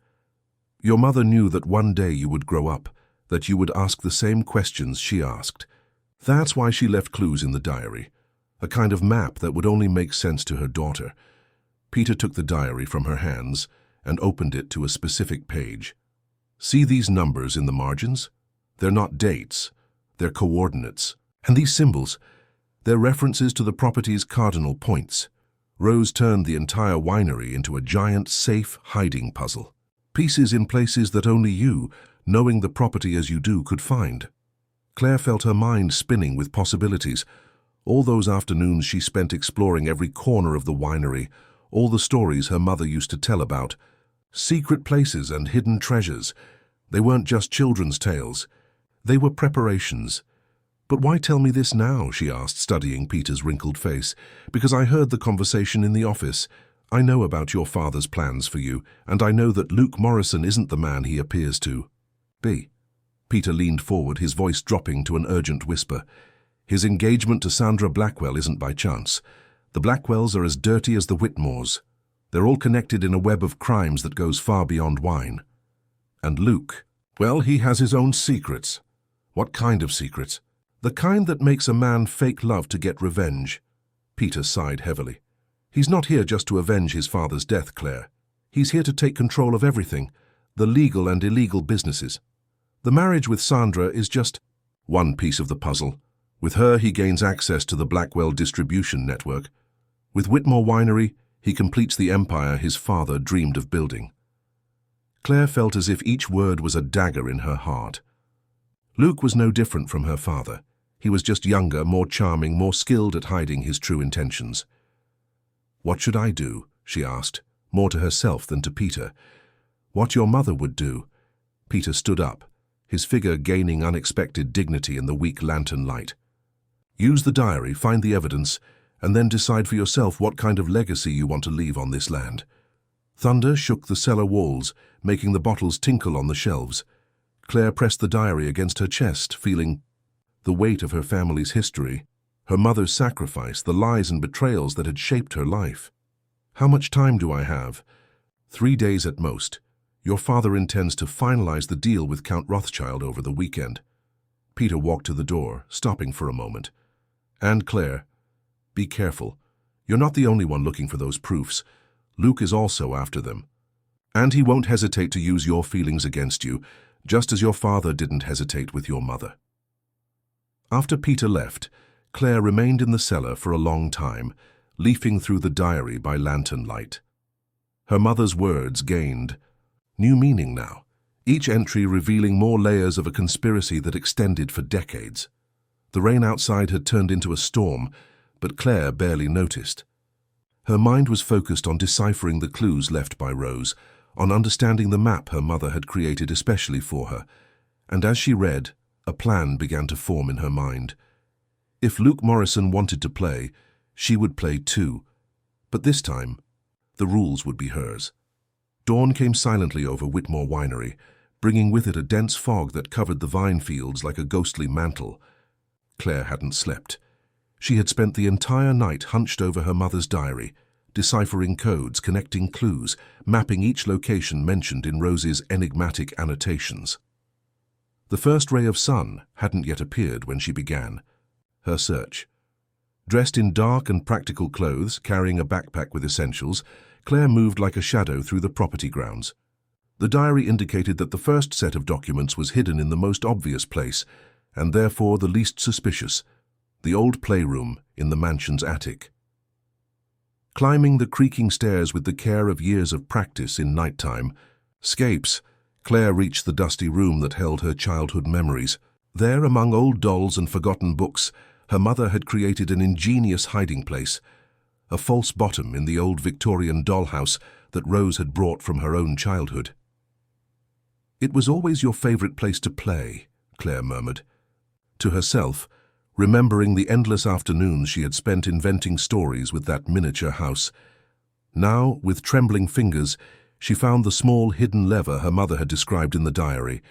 Your mother knew that one day you would grow up, that you would ask the same questions she asked. That's why she left clues in the diary, a kind of map that would only make sense to her daughter. Peter took the diary from her hands and opened it to a specific page. See these numbers in the margins? They're not dates, they're coordinates. And these symbols, they're references to the property's cardinal points. Rose turned the entire winery into a giant, safe hiding puzzle. Pieces in places that only you, knowing the property as you do, could find. Claire felt her mind spinning with possibilities. All those afternoons she spent exploring every corner of the winery, all the stories her mother used to tell about. Secret places and hidden treasures. They weren't just children's tales. They were preparations. But why tell me this now, she asked, studying Peter's wrinkled face. Because I heard the conversation in the office. I know about your father's plans for you, and I know that Luke Morrison isn't the man he appears to be. Peter leaned forward, his voice dropping to an urgent whisper. His engagement to Sandra Blackwell isn't by chance. The Blackwells are as dirty as the Whitmores. They're all connected in a web of crimes that goes far beyond wine. And Luke, well, he has his own secrets. What kind of secrets? The kind that makes a man fake love to get revenge. Peter sighed heavily. He's not here just to avenge his father's death, Claire. He's here to take control of everything, the legal and illegal businesses. The marriage with Sandra is just one piece of the puzzle. With her, he gains access to the Blackwell distribution network. With Whitmore Winery, he completes the empire his father dreamed of building. Claire felt as if each word was a dagger in her heart. Luke was no different from her father. He was just younger, more charming, more skilled at hiding his true intentions. What should I do? She asked, more to herself than to Peter. What your mother would do. Peter stood up, his figure gaining unexpected dignity in the weak lantern light. Use the diary, find the evidence, and then decide for yourself what kind of legacy you want to leave on this land. Thunder shook the cellar walls, making the bottles tinkle on the shelves. Claire pressed the diary against her chest, feeling the weight of her family's history, her mother's sacrifice, the lies and betrayals that had shaped her life. How much time do I have? 3 days at most. Your father intends to finalize the deal with Count Rothschild over the weekend. Peter walked to the door, stopping for a moment. And Claire, be careful. You're not the only one looking for those proofs. Luke is also after them. And he won't hesitate to use your feelings against you, just as your father didn't hesitate with your mother. After Peter left, Claire remained in the cellar for a long time, leafing through the diary by lantern light. Her mother's words gained new meaning now, each entry revealing more layers of a conspiracy that extended for decades. The rain outside had turned into a storm, but Claire barely noticed. Her mind was focused on deciphering the clues left by Rose, on understanding the map her mother had created especially for her, and as she read, a plan began to form in her mind. If Luke Morrison wanted to play, she would play too, but this time, the rules would be hers. Dawn came silently over Whitmore Winery, bringing with it a dense fog that covered the vine fields like a ghostly mantle. Claire hadn't slept. She had spent the entire night hunched over her mother's diary, deciphering codes, connecting clues, mapping each location mentioned in Rose's enigmatic annotations. The first ray of sun hadn't yet appeared when she began her search. Dressed in dark and practical clothes, carrying a backpack with essentials, Claire moved like a shadow through the property grounds. The diary indicated that the first set of documents was hidden in the most obvious place, and therefore the least suspicious, the old playroom in the mansion's attic. Climbing the creaking stairs with the care of years of practice in nighttime, scapes, Claire reached the dusty room that held her childhood memories. There, among old dolls and forgotten books, her mother had created an ingenious hiding place, a false bottom in the old Victorian dollhouse that Rose had brought from her own childhood. "It was always your favorite place to play," Claire murmured. To herself, remembering the endless afternoons she had spent inventing stories with that miniature house. Now, with trembling fingers, she found the small hidden lever her mother had described in the diary.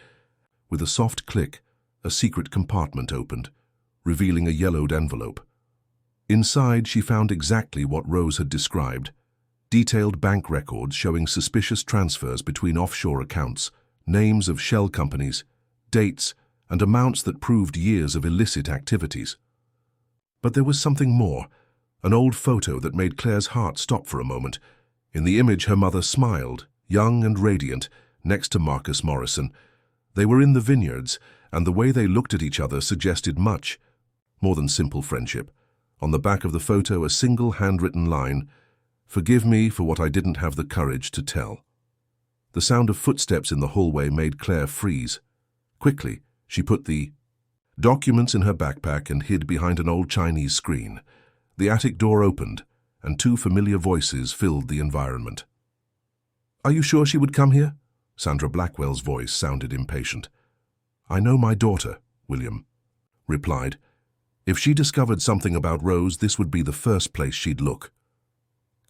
With a soft click, a secret compartment opened, revealing a yellowed envelope. Inside, she found exactly what Rose had described: detailed bank records showing suspicious transfers between offshore accounts, names of shell companies, dates, and amounts that proved years of illicit activities. But there was something more, an old photo that made Claire's heart stop for a moment. In the image, her mother smiled, young and radiant, next to Marcus Morrison. They were in the vineyards, and the way they looked at each other suggested much more than simple friendship. On the back of the photo, a single handwritten line: "Forgive me for what I didn't have the courage to tell." The sound of footsteps in the hallway made Claire freeze. Quickly, she put the documents in her backpack and hid behind an old Chinese screen. The attic door opened, and two familiar voices filled the environment. "Are you sure she would come here?" Sandra Blackwell's voice sounded impatient. "I know my daughter," William replied. If she discovered something about Rose, this would be the first place she'd look.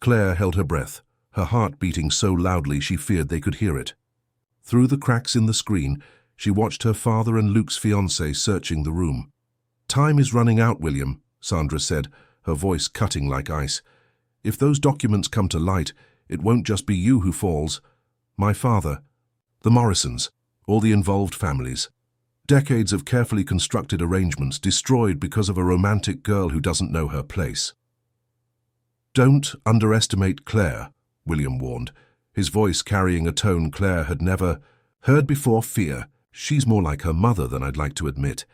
Claire held her breath, her heart beating so loudly she feared they could hear it. Through the cracks in the screen, she watched her father and Luke's fiancée searching the room. "Time is running out, William," Sandra said, her voice cutting like ice. "If those documents come to light, it won't just be you who falls. My father, the Morrisons, all the involved families. Decades of carefully constructed arrangements destroyed because of a romantic girl who doesn't know her place." "Don't underestimate Claire," William warned, his voice carrying a tone Claire had never heard before: fear. "She's more like her mother than I'd like to admit."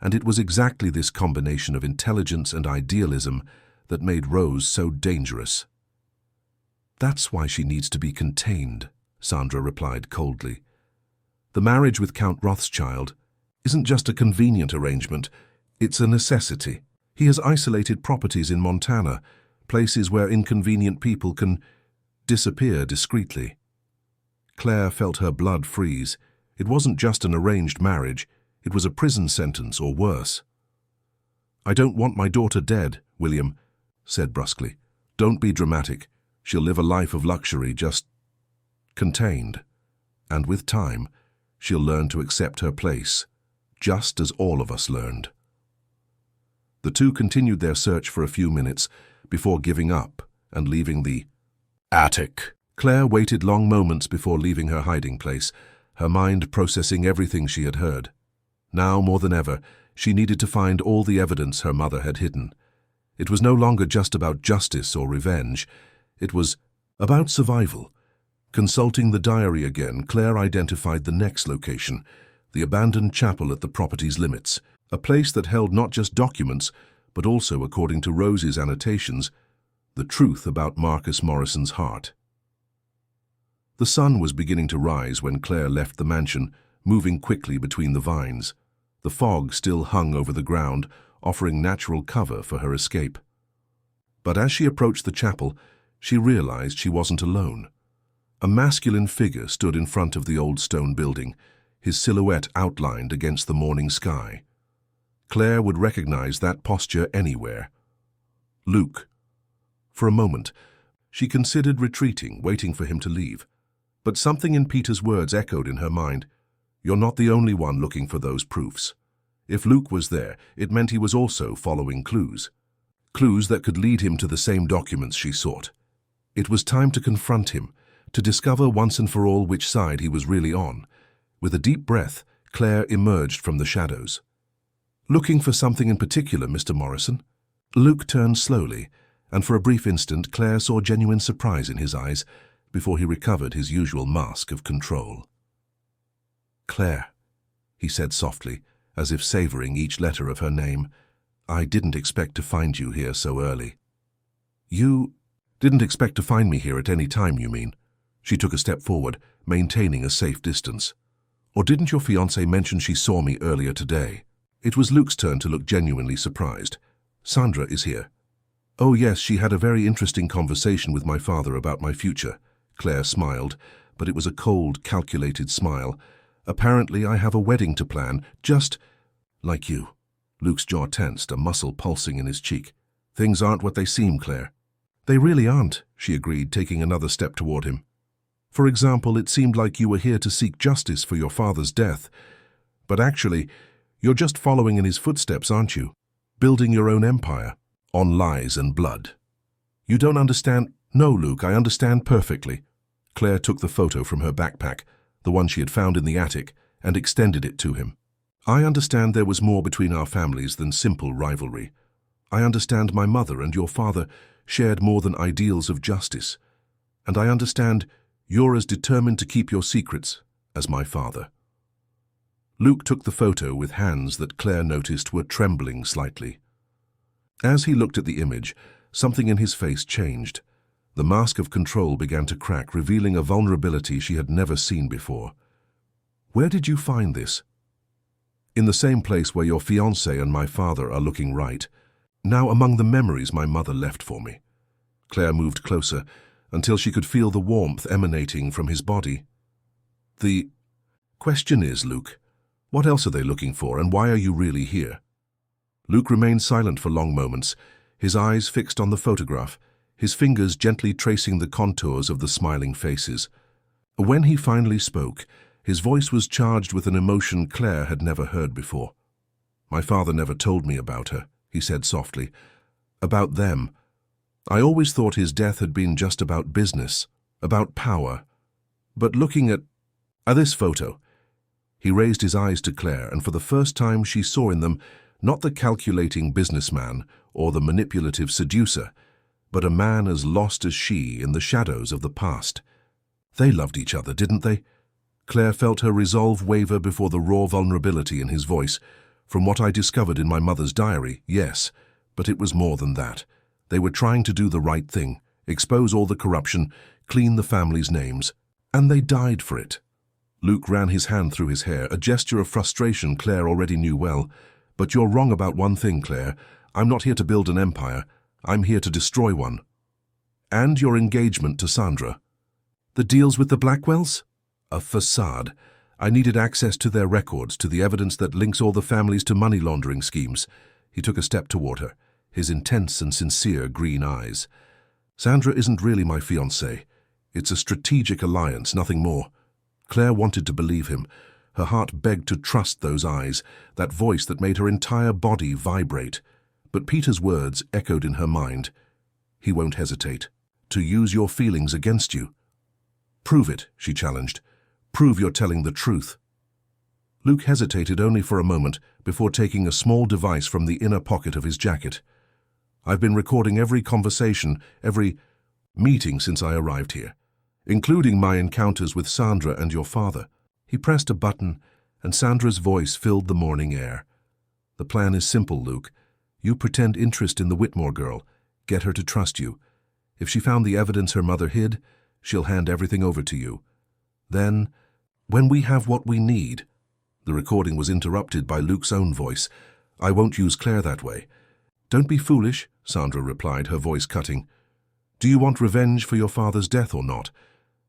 And it was exactly this combination of intelligence and idealism that made Rose so dangerous. "That's why she needs to be contained," Sandra replied coldly. "The marriage with Count Rothschild isn't just a convenient arrangement, it's a necessity. He has isolated properties in Montana, places where inconvenient people can disappear discreetly." Claire felt her blood freeze. It wasn't just an arranged marriage, it was a prison sentence or worse. "I don't want my daughter dead," William said brusquely. "Don't be dramatic. She'll live a life of luxury, just contained. And with time, she'll learn to accept her place, just as all of us learned." The two continued their search for a few minutes before giving up and leaving the attic. Claire waited long moments before leaving her hiding place, her mind processing everything she had heard. Now, more than ever, she needed to find all the evidence her mother had hidden. It was no longer just about justice or revenge. It was about survival. Consulting the diary again, Claire identified the next location, the abandoned chapel at the property's limits, a place that held not just documents, but also, according to Rose's annotations, the truth about Marcus Morrison's heart. The sun was beginning to rise when Claire left the mansion, moving quickly between the vines. The fog still hung over the ground, offering natural cover for her escape. But as she approached the chapel, she realized she wasn't alone. A masculine figure stood in front of the old stone building, his silhouette outlined against the morning sky. Claire would recognize that posture anywhere. Luke. For a moment, she considered retreating, waiting for him to leave. But something in Peter's words echoed in her mind. "You're not the only one looking for those proofs." If Luke was there, it meant he was also following clues. Clues that could lead him to the same documents she sought. It was time to confront him, to discover once and for all which side he was really on. With a deep breath, Claire emerged from the shadows. "Looking for something in particular, Mr. Morrison?" Luke turned slowly, and for a brief instant Claire saw genuine surprise in his eyes before he recovered his usual mask of control. "Claire," he said softly, as if savoring each letter of her name, "I didn't expect to find you here so early." "You didn't expect to find me here at any time, you mean?" She took a step forward, maintaining a safe distance. "Or didn't your fiancée mention she saw me earlier today?" It was Luke's turn to look genuinely surprised. "Sandra is here." "Oh yes, she had a very interesting conversation with my father about my future." Claire smiled, but it was a cold, calculated smile. "Apparently I have a wedding to plan, just like you." Luke's jaw tensed, a muscle pulsing in his cheek. "Things aren't what they seem, Claire." "They really aren't," she agreed, taking another step toward him. "For example, it seemed like you were here to seek justice for your father's death. But actually, you're just following in his footsteps, aren't you? Building your own empire, on lies and blood." "You don't understand." "No, Luke, I understand perfectly." Claire took the photo from her backpack, the one she had found in the attic, and extended it to him. "I understand there was more between our families than simple rivalry. I understand my mother and your father shared more than ideals of justice. And I understand you're as determined to keep your secrets as my father." Luke took the photo with hands that Claire noticed were trembling slightly. As he looked at the image, something in his face changed. The mask of control began to crack, revealing a vulnerability she had never seen before. "Where did you find this?" "In the same place where your fiancé and my father are looking right. Now among the memories my mother left for me." Claire moved closer until she could feel the warmth emanating from his body. "The question is, Luke, what else are they looking for, and why are you really here?" Luke remained silent for long moments, his eyes fixed on the photograph, his fingers gently tracing the contours of the smiling faces. When he finally spoke, his voice was charged with an emotion Claire had never heard before. "My father never told me about her," he said softly. "About them. I always thought his death had been just about business, about power. But looking at this photo..." He raised his eyes to Claire, and for the first time she saw in them not the calculating businessman or the manipulative seducer, but a man as lost as she in the shadows of the past. They loved each other, didn't they? Claire felt her resolve waver before the raw vulnerability in his voice. "From what I discovered in my mother's diary, yes, but it was more than that. They were trying to do the right thing, expose all the corruption, clean the family's names, and they died for it." Luke ran his hand through his hair, a gesture of frustration Claire already knew well. "But you're wrong about one thing, Claire. I'm not here to build an empire. I'm here to destroy one." "And your engagement to Sandra?" "The deals with the Blackwells?" "A facade. I needed access to their records, to the evidence that links all the families to money laundering schemes." He took a step toward her, his intense and sincere green eyes. "Sandra isn't really my fiancée. It's a strategic alliance, nothing more." Claire wanted to believe him. Her heart begged to trust those eyes, that voice that made her entire body vibrate. But Peter's words echoed in her mind. "He won't hesitate. To use your feelings against you." "Prove it," she challenged. "Prove you're telling the truth." Luke hesitated only for a moment before taking a small device from the inner pocket of his jacket. "I've been recording every conversation, every meeting since I arrived here, including my encounters with Sandra and your father." He pressed a button, and Sandra's voice filled the morning air. "The plan is simple, Luke. You pretend interest in the Whitmore girl, get her to trust you. If she found the evidence her mother hid, she'll hand everything over to you. Then, when we have what we need..." The recording was interrupted by Luke's own voice. "I won't use Claire that way." "Don't be foolish," Sandra replied, her voice cutting. "Do you want revenge for your father's death or not?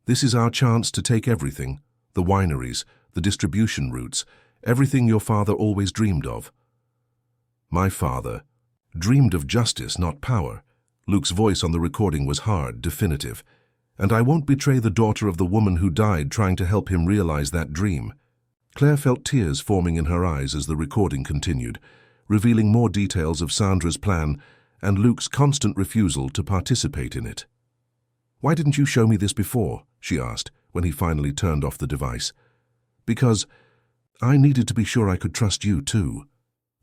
This is our chance to take everything, the wineries, the distribution routes, everything your father always dreamed of." "My father dreamed of justice, not power." Luke's voice on the recording was hard, definitive. "And I won't betray the daughter of the woman who died trying to help him realize that dream." Claire felt tears forming in her eyes as the recording continued, revealing more details of Sandra's plan and Luke's constant refusal to participate in it. "Why didn't you show me this before?" she asked, when he finally turned off the device. "Because I needed to be sure I could trust you, too.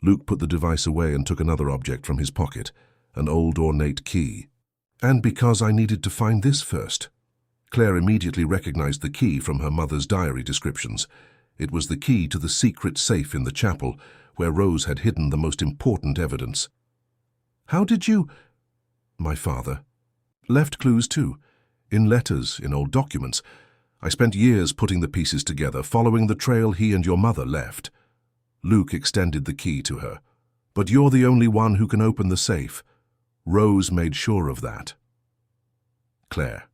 Luke put the device away and took another object from his pocket, an old ornate key. And because I needed to find this first. Claire immediately recognized the key from her mother's diary descriptions. It was the key to the secret safe in the chapel, where Rose had hidden the most important evidence. How did you... My father. Left clues too. In letters, in old documents. I spent years putting the pieces together, following the trail he and your mother left. Luke extended the key to her. But you're the only one who can open the safe. Rose made sure of that. Claire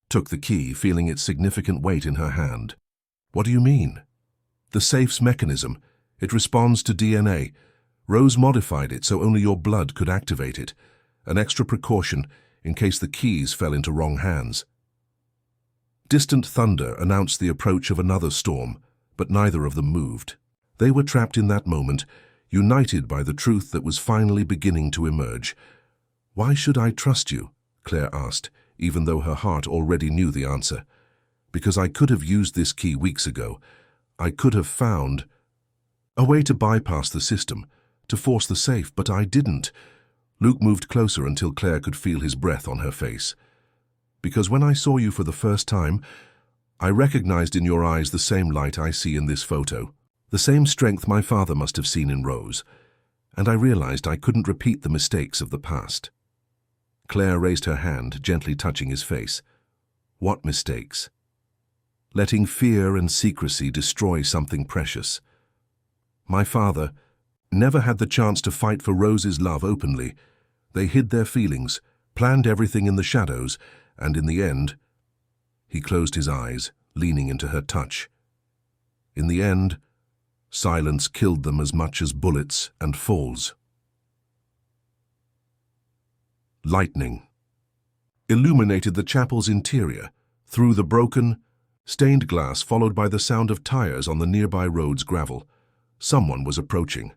took the key, feeling its significant weight in her hand. What do you mean? The safe's mechanism. It responds to DNA. Rose modified it so only your blood could activate it. An extra precaution in case the keys fell into wrong hands. Distant thunder announced the approach of another storm, but neither of them moved. They were trapped in that moment, united by the truth that was finally beginning to emerge. Why should I trust you? Claire asked, even though her heart already knew the answer. Because I could have used this key weeks ago. I could have found a way to bypass the system, to force the safe, but I didn't. Luke moved closer until Claire could feel his breath on her face. Because when I saw you for the first time, I recognized in your eyes the same light I see in this photo, the same strength my father must have seen in Rose, and I realized I couldn't repeat the mistakes of the past. Claire raised her hand, gently touching his face. What mistakes? Letting fear and secrecy destroy something precious. My father never had the chance to fight for Rose's love openly. They hid their feelings, planned everything in the shadows, and in the end, he closed his eyes, leaning into her touch. In the end, silence killed them as much as bullets and falls. Lightning illuminated the chapel's interior, through the broken, stained glass, followed by the sound of tires on the nearby road's gravel. Someone was approaching.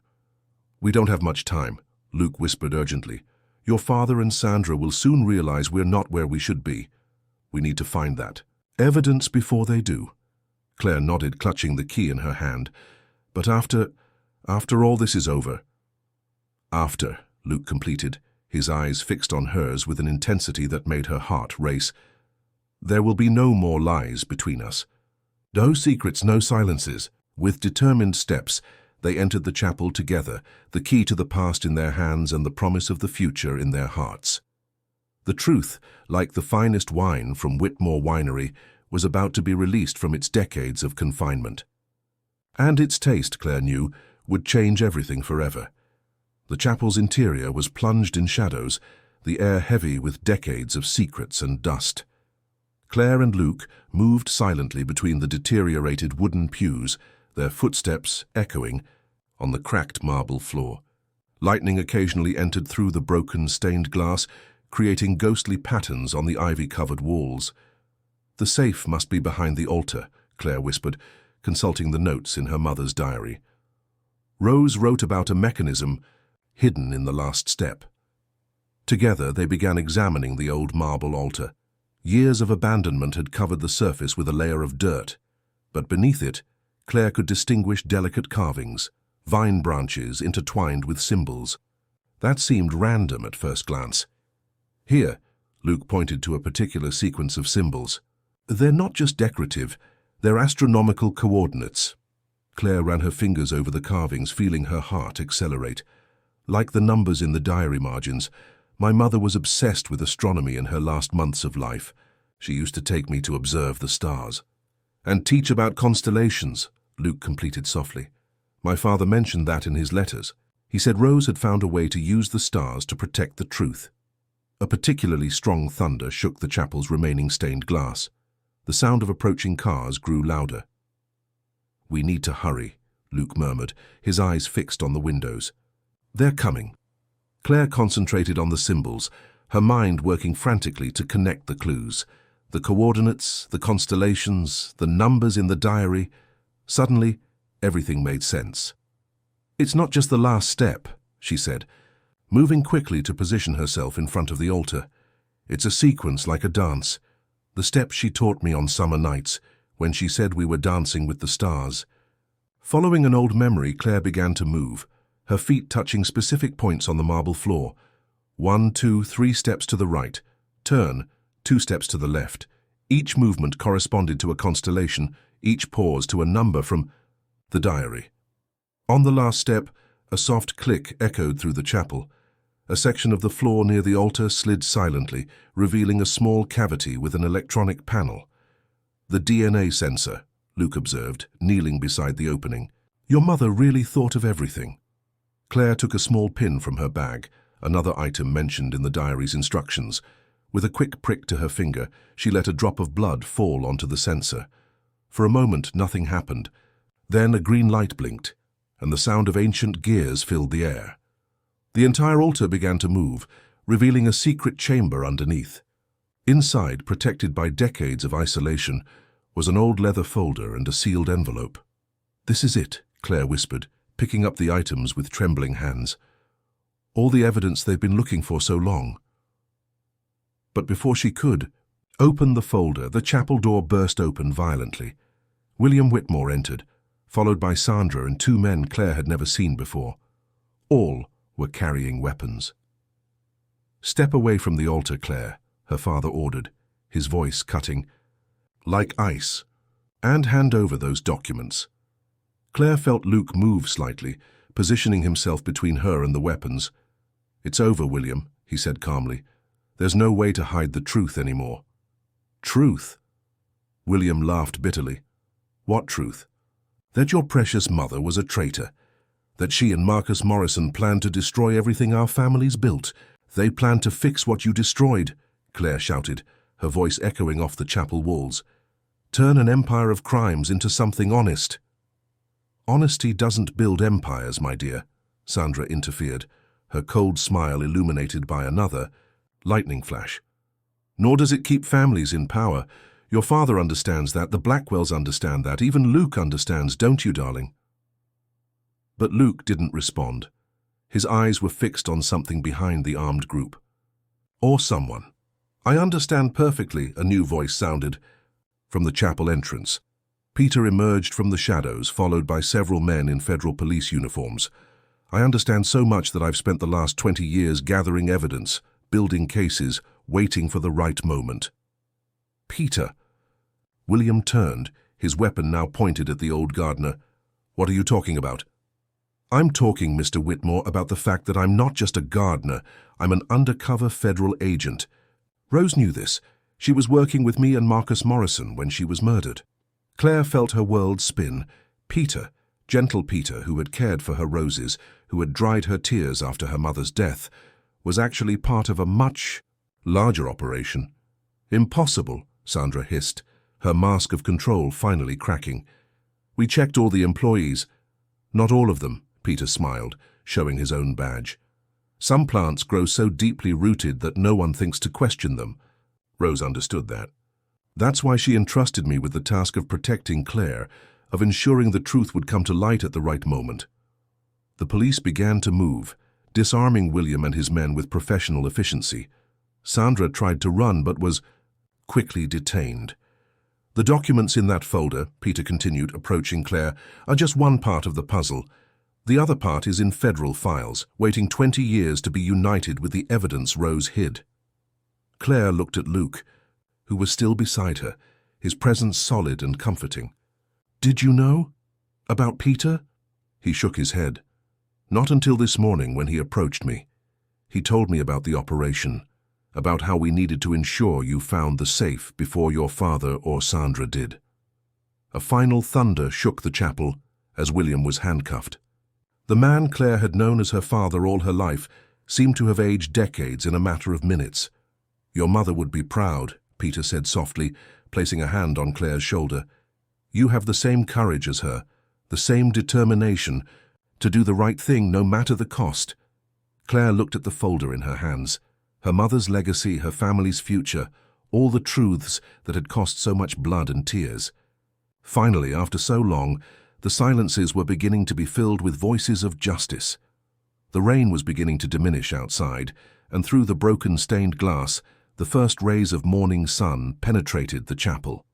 We don't have much time, Luke whispered urgently. Your father and Sandra will soon realize we're not where we should be. We need to find that evidence before they do. Claire nodded, clutching the key in her hand. But after all this is over. After, Luke completed, his eyes fixed on hers with an intensity that made her heart race. There will be no more lies between us. No secrets, no silences. With determined steps, they entered the chapel together, the key to the past in their hands and the promise of the future in their hearts. The truth, like the finest wine from Whitmore Winery, was about to be released from its decades of confinement. And its taste, Claire knew, would change everything forever. The chapel's interior was plunged in shadows, the air heavy with decades of secrets and dust. Claire and Luke moved silently between the deteriorated wooden pews, their footsteps echoing on the cracked marble floor. Lightning occasionally entered through the broken stained glass, creating ghostly patterns on the ivy-covered walls. The safe must be behind the altar, Claire whispered, consulting the notes in her mother's diary. Rose wrote about a mechanism hidden in the last step. Together they began examining the old marble altar. Years of abandonment had covered the surface with a layer of dirt, but beneath it, Claire could distinguish delicate carvings, vine branches intertwined with symbols. That seemed random at first glance. Here, Luke pointed to a particular sequence of symbols. They're not just decorative, they're astronomical coordinates. Claire ran her fingers over the carvings, feeling her heart accelerate. Like the numbers in the diary margins, my mother was obsessed with astronomy in her last months of life. She used to take me to observe the stars. And teach about constellations, Luke completed softly. My father mentioned that in his letters. He said Rose had found a way to use the stars to protect the truth. A particularly strong thunder shook the chapel's remaining stained glass. The sound of approaching cars grew louder. We need to hurry, Luke murmured, his eyes fixed on the windows. They're coming. Claire concentrated on the symbols, her mind working frantically to connect the clues. The coordinates, the constellations, the numbers in the diary. Suddenly, everything made sense. It's not just the last step, she said, moving quickly to position herself in front of the altar. It's a sequence like a dance. The steps she taught me on summer nights, when she said we were dancing with the stars. Following an old memory, Claire began to move, her feet touching specific points on the marble floor. 1, 2, 3 steps to the right. Turn, 2 steps to the left. Each movement corresponded to a constellation, each pause to a number from the diary. On the last step, a soft click echoed through the chapel. A section of the floor near the altar slid silently, revealing a small cavity with an electronic panel. The DNA sensor, Luke observed, kneeling beside the opening. Your mother really thought of everything. Claire took a small pin from her bag, another item mentioned in the diary's instructions. With a quick prick to her finger, she let a drop of blood fall onto the sensor. For a moment, nothing happened. Then a green light blinked, and the sound of ancient gears filled the air. The entire altar began to move, revealing a secret chamber underneath. Inside, protected by decades of isolation, was an old leather folder and a sealed envelope. "This is it," Claire whispered, picking up the items with trembling hands. "All the evidence they've been looking for so long." But before she could open the folder, the chapel door burst open violently. William Whitmore entered, followed by Sandra and 2 men Claire had never seen before. All were carrying weapons. "Step away from the altar, Claire," her father ordered, his voice cutting like ice, "and hand over those documents." Claire felt Luke move slightly, positioning himself between her and the weapons. "It's over, William," he said calmly. "There's no way to hide the truth anymore." "Truth?" William laughed bitterly. "What truth?" "That your precious mother was a traitor. That she and Marcus Morrison planned to destroy everything our family's built. They planned to fix what you destroyed," Claire shouted, her voice echoing off the chapel walls. "Turn an empire of crimes into something honest." "Honesty doesn't build empires, my dear," Sandra interfered, her cold smile illuminated by another lightning flash. "Nor does it keep families in power. Your father understands that, the Blackwells understand that, even Luke understands, don't you, darling?" But Luke didn't respond. His eyes were fixed on something behind the armed group. "Or someone." "I understand perfectly," a new voice sounded from the chapel entrance. Peter emerged from the shadows, followed by several men in federal police uniforms. "I understand so much that I've spent the last 20 years gathering evidence, building cases, waiting for the right moment." "Peter." William turned, his weapon now pointed at the old gardener. "What are you talking about?" "I'm talking, Mr. Whitmore, about the fact that I'm not just a gardener. I'm an undercover federal agent. Rose knew this. She was working with me and Marcus Morrison when she was murdered." Claire felt her world spin. Peter, gentle Peter, who had cared for her roses, who had dried her tears after her mother's death, was actually part of a much larger operation. "Impossible," Sandra hissed, her mask of control finally cracking. "We checked all the employees." "Not all of them," Peter smiled, showing his own badge. "Some plants grow so deeply rooted that no one thinks to question them." Rose understood that. "That's why she entrusted me with the task of protecting Claire, of ensuring the truth would come to light at the right moment." The police began to move, disarming William and his men with professional efficiency. Sandra tried to run but was quickly detained. "The documents in that folder," Peter continued, approaching Claire, "are just one part of the puzzle. The other part is in federal files, waiting 20 years to be united with the evidence Rose hid." Claire looked at Luke, who was still beside her, his presence solid and comforting. "Did you know? About Peter?" He shook his head. "Not until this morning when he approached me. He told me about the operation, about how we needed to ensure you found the safe before your father or Sandra did." A final thunder shook the chapel as William was handcuffed. The man Claire had known as her father all her life seemed to have aged decades in a matter of minutes. "Your mother would be proud," Peter said softly, placing a hand on Claire's shoulder. "You have the same courage as her, the same determination to do the right thing no matter the cost." Claire looked at the folder in her hands. Her mother's legacy, her family's future, all the truths that had cost so much blood and tears. Finally, after so long, the silences were beginning to be filled with voices of justice. The rain was beginning to diminish outside, and through the broken stained glass, the first rays of morning sun penetrated the chapel.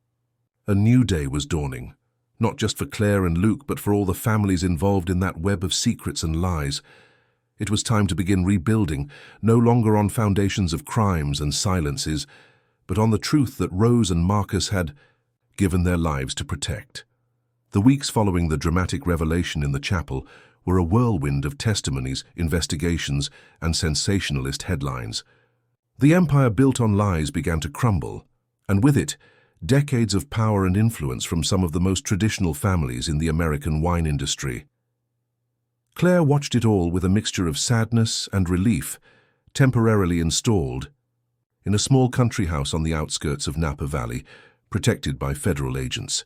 A new day was dawning, Not just for Claire and Luke, but for all the families involved in that web of secrets and lies. It was time to begin rebuilding, no longer on foundations of crimes and silences, but on the truth that Rose and Marcus had given their lives to protect. The weeks following the dramatic revelation in the chapel were a whirlwind of testimonies, investigations, and sensationalist headlines. The empire built on lies began to crumble, and with it, decades of power and influence from some of the most traditional families in the American wine industry. Claire watched it all with a mixture of sadness and relief, temporarily installed in a small country house on the outskirts of Napa Valley, protected by federal agents.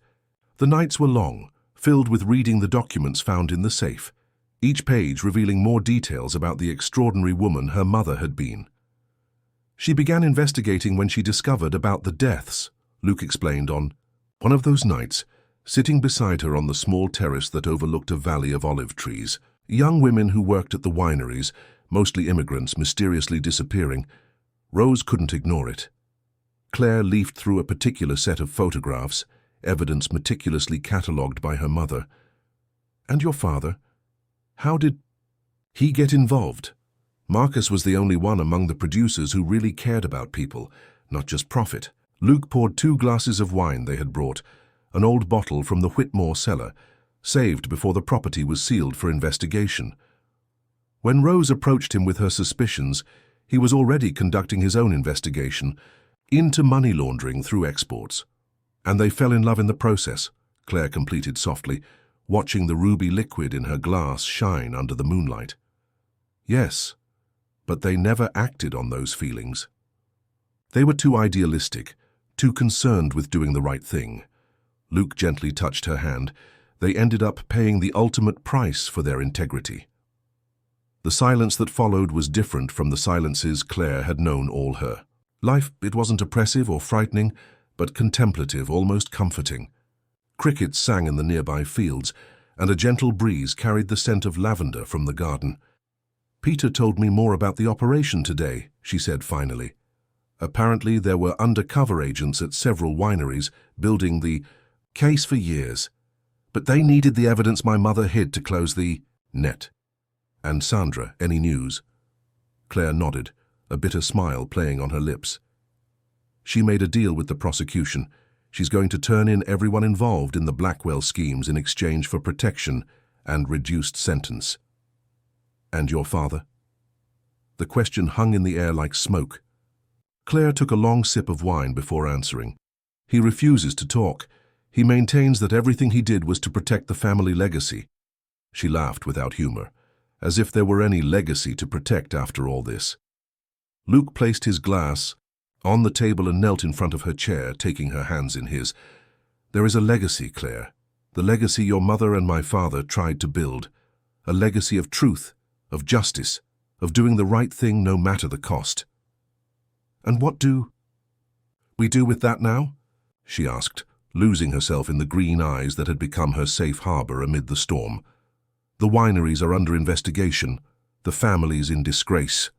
The nights were long, filled with reading the documents found in the safe, each page revealing more details about the extraordinary woman her mother had been. She began investigating when she discovered about the deaths, Luke explained on one of those nights, sitting beside her on the small terrace that overlooked a valley of olive trees. Young women who worked at the wineries, mostly immigrants, mysteriously disappearing. Rose couldn't ignore it. Claire leafed through a particular set of photographs, evidence meticulously catalogued by her mother. And your father? How did he get involved? Marcus was the only one among the producers who really cared about people, not just profit. Luke poured 2 glasses of wine they had brought, an old bottle from the Whitmore cellar, saved before the property was sealed for investigation. When Rose approached him with her suspicions, he was already conducting his own investigation into money laundering through exports. And they fell in love in the process, Claire completed softly, watching the ruby liquid in her glass shine under the moonlight. Yes, but they never acted on those feelings. They were too idealistic, too concerned with doing the right thing. Luke gently touched her hand. They ended up paying the ultimate price for their integrity. The silence that followed was different from the silences Claire had known all her life. It wasn't oppressive or frightening, but contemplative, almost comforting. Crickets sang in the nearby fields, and a gentle breeze carried the scent of lavender from the garden. Peter told me more about the operation today, she said finally. Apparently there were undercover agents at several wineries building the case for years. But they needed the evidence my mother hid to close the net. And Sandra, any news? Claire nodded, a bitter smile playing on her lips. She made a deal with the prosecution. She's going to turn in everyone involved in the Blackwell schemes in exchange for protection and reduced sentence. And your father? The question hung in the air like smoke. Claire took a long sip of wine before answering. He refuses to talk. He maintains that everything he did was to protect the family legacy. She laughed without humor, as if there were any legacy to protect after all this. Luke placed his glass on the table and knelt in front of her chair, taking her hands in his. There is a legacy, Claire. The legacy your mother and my father tried to build. A legacy of truth, of justice, of doing the right thing no matter the cost. And what do we do with that now? She asked, losing herself in the green eyes that had become her safe harbor amid the storm. The wineries are under investigation, the families in disgrace.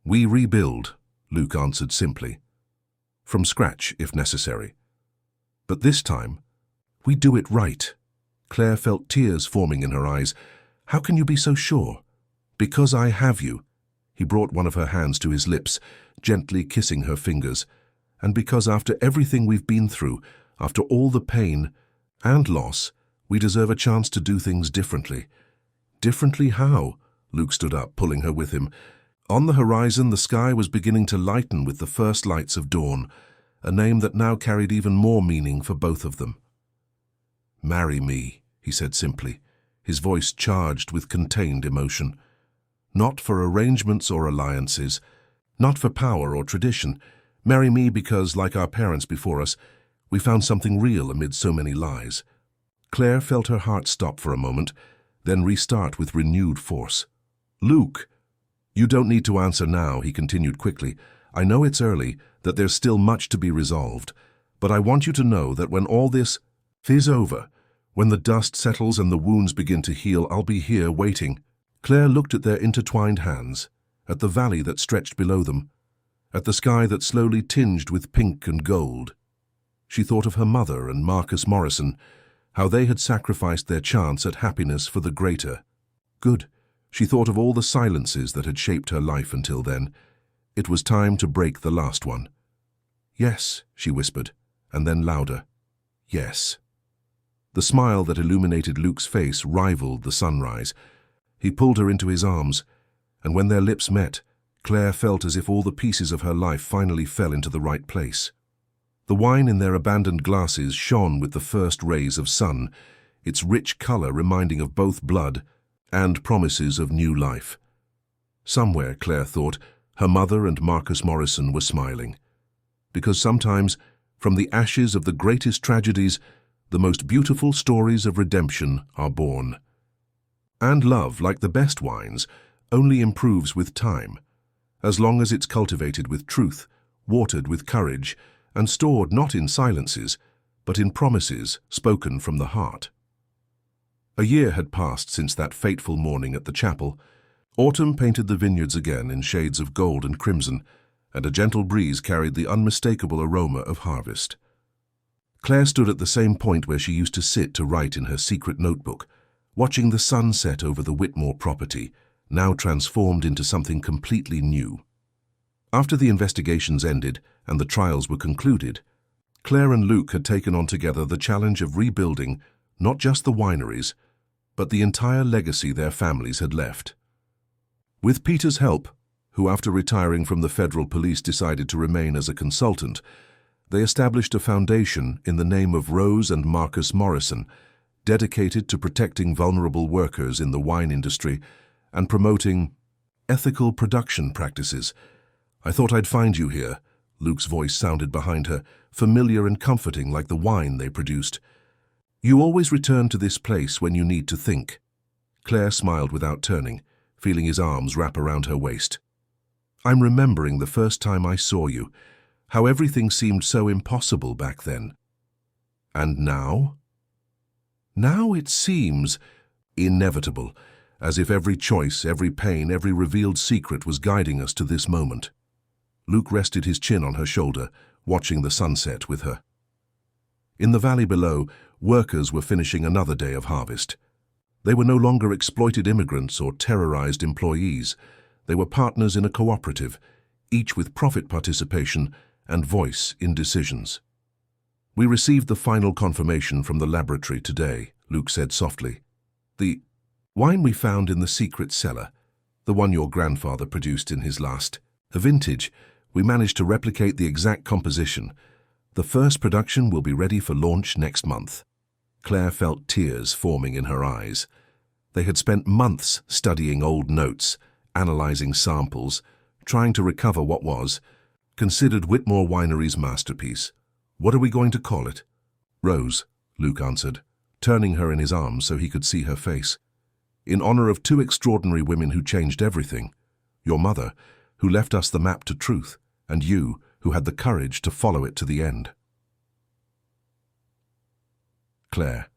We rebuild, Luke answered simply. From scratch, if necessary. But this time, we do it right. Claire felt tears forming in her eyes. How can you be so sure? Because I have you. He brought one of her hands to his lips, gently kissing her fingers. And because after everything we've been through, after all the pain and loss, we deserve a chance to do things differently. Differently how? Luke stood up, pulling her with him. On the horizon, the sky was beginning to lighten with the first lights of dawn, a name that now carried even more meaning for both of them. Marry me, he said simply, his voice charged with contained emotion. Not for arrangements or alliances, not for power or tradition. Marry me because, like our parents before us, we found something real amid so many lies. Claire felt her heart stop for a moment, then restart with renewed force. Luke, you don't need to answer now, he continued quickly. I know it's early, that there's still much to be resolved, but I want you to know that when all this is over, when the dust settles and the wounds begin to heal, I'll be here waiting. Claire looked at their intertwined hands, at the valley that stretched below them, at the sky that slowly tinged with pink and gold. She thought of her mother and Marcus Morrison, how they had sacrificed their chance at happiness for the greater good. She thought of all the silences that had shaped her life until then. It was time to break the last one. "Yes," she whispered, and then louder. "Yes." The smile that illuminated Luke's face rivaled the sunrise. He pulled her into his arms, and when their lips met, Claire felt as if all the pieces of her life finally fell into the right place. The wine in their abandoned glasses shone with the first rays of sun, its rich color reminding of both blood and promises of new life. Somewhere, Claire thought, her mother and Marcus Morrison were smiling. Because sometimes, from the ashes of the greatest tragedies, the most beautiful stories of redemption are born. And love, like the best wines, only improves with time, as long as it's cultivated with truth, watered with courage, and stored not in silences, but in promises spoken from the heart. A year had passed since that fateful morning at the chapel. Autumn painted the vineyards again in shades of gold and crimson, and a gentle breeze carried the unmistakable aroma of harvest. Claire stood at the same point where she used to sit to write in her secret notebook, watching the sun set over the Whitmore property, now transformed into something completely new. After the investigations ended and the trials were concluded, Claire and Luke had taken on together the challenge of rebuilding not just the wineries, but the entire legacy their families had left. With Peter's help, who after retiring from the federal police decided to remain as a consultant, they established a foundation in the name of Rose and Marcus Morrison, dedicated to protecting vulnerable workers in the wine industry and promoting ethical production practices. "I thought I'd find you here," Luke's voice sounded behind her, familiar and comforting like the wine they produced. "You always return to this place when you need to think." Claire smiled without turning, feeling his arms wrap around her waist. "I'm remembering the first time I saw you, how everything seemed so impossible back then. And now? Now it seems inevitable, as if every choice, every pain, every revealed secret was guiding us to this moment." Luke rested his chin on her shoulder, watching the sunset with her. In the valley below, workers were finishing another day of harvest. They were no longer exploited immigrants or terrorized employees. They were partners in a cooperative, each with profit participation and voice in decisions. "We received the final confirmation from the laboratory today," Luke said softly. "The wine we found in the secret cellar, the one your grandfather produced in his last vintage, we managed to replicate the exact composition. The first production will be ready for launch next month." Claire felt tears forming in her eyes. They had spent months studying old notes, analyzing samples, trying to recover what was considered Whitmore Winery's masterpiece. "What are we going to call it?" "Rose," Luke answered, turning her in his arms so he could see her face. "In honor of two extraordinary women who changed everything. Your mother, who left us the map to truth, and you, who had the courage to follow it to the end." Claire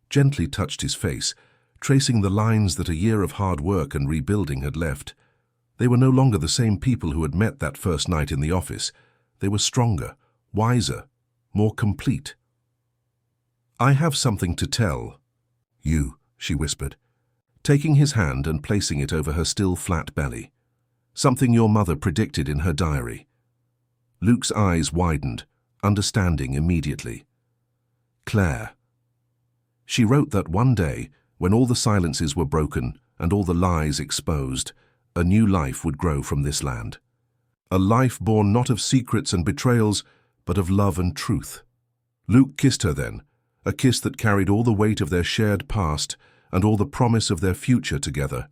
gently touched his face, tracing the lines that a year of hard work and rebuilding had left. They were no longer the same people who had met that first night in the office. They were stronger, wiser, more complete. "I have something to tell you," she whispered, taking his hand and placing it over her still flat belly. "Something your mother predicted in her diary." Luke's eyes widened, understanding immediately. "Claire." She wrote that one day, when all the silences were broken and all the lies exposed, a new life would grow from this land. A life born not of secrets and betrayals, but of love and truth. Luke kissed her then, a kiss that carried all the weight of their shared past and all the promise of their future together.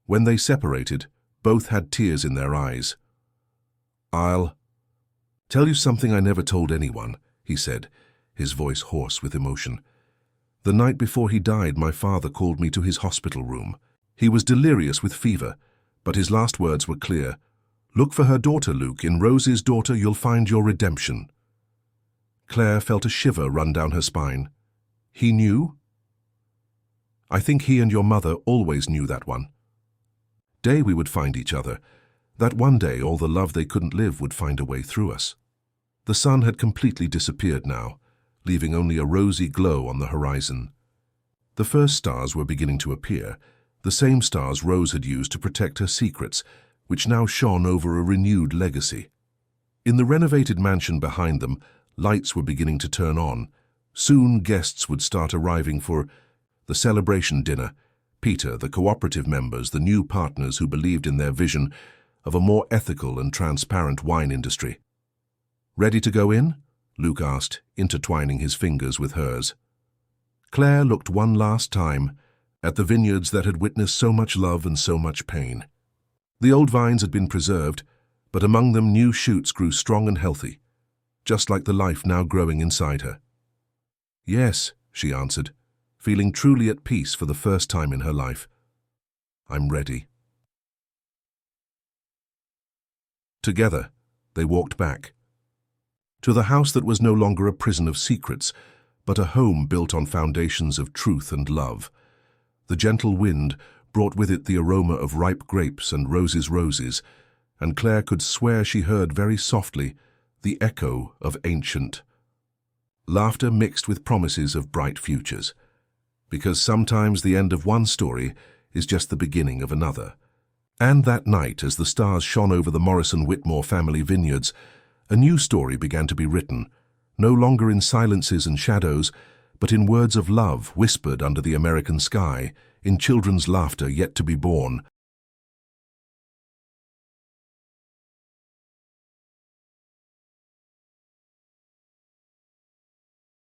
When they separated, both had tears in their eyes. "I'll tell you something I never told anyone," he said, his voice hoarse with emotion. "The night before he died, my father called me to his hospital room. He was delirious with fever, but his last words were clear. 'Look for her daughter, Luke. In Rose's daughter you'll find your redemption.'" Claire felt a shiver run down her spine. "He knew?" "I think he and your mother always knew that one day we would find each other, that one day all the love they couldn't live would find a way through us." The sun had completely disappeared now, leaving only a rosy glow on the horizon. The first stars were beginning to appear, the same stars Rose had used to protect her secrets, which now shone over a renewed legacy. In the renovated mansion behind them, lights were beginning to turn on. Soon guests would start arriving for the celebration dinner. Peter, the cooperative members, the new partners who believed in their vision of a more ethical and transparent wine industry. "Ready to go in?" Luke asked, intertwining his fingers with hers. Claire looked one last time at the vineyards that had witnessed so much love and so much pain. The old vines had been preserved, but among them new shoots grew strong and healthy, just like the life now growing inside her. "Yes," she answered, feeling truly at peace for the first time in her life. "I'm ready." Together, they walked back to the house that was no longer a prison of secrets, but a home built on foundations of truth and love. The gentle wind brought with it the aroma of ripe grapes and roses, and Claire could swear she heard very softly the echo of ancient laughter mixed with promises of bright futures. Because sometimes the end of one story is just the beginning of another. And that night, as the stars shone over the Morrison-Whitmore family vineyards, a new story began to be written, no longer in silences and shadows, but in words of love whispered under the American sky, in children's laughter yet to be born,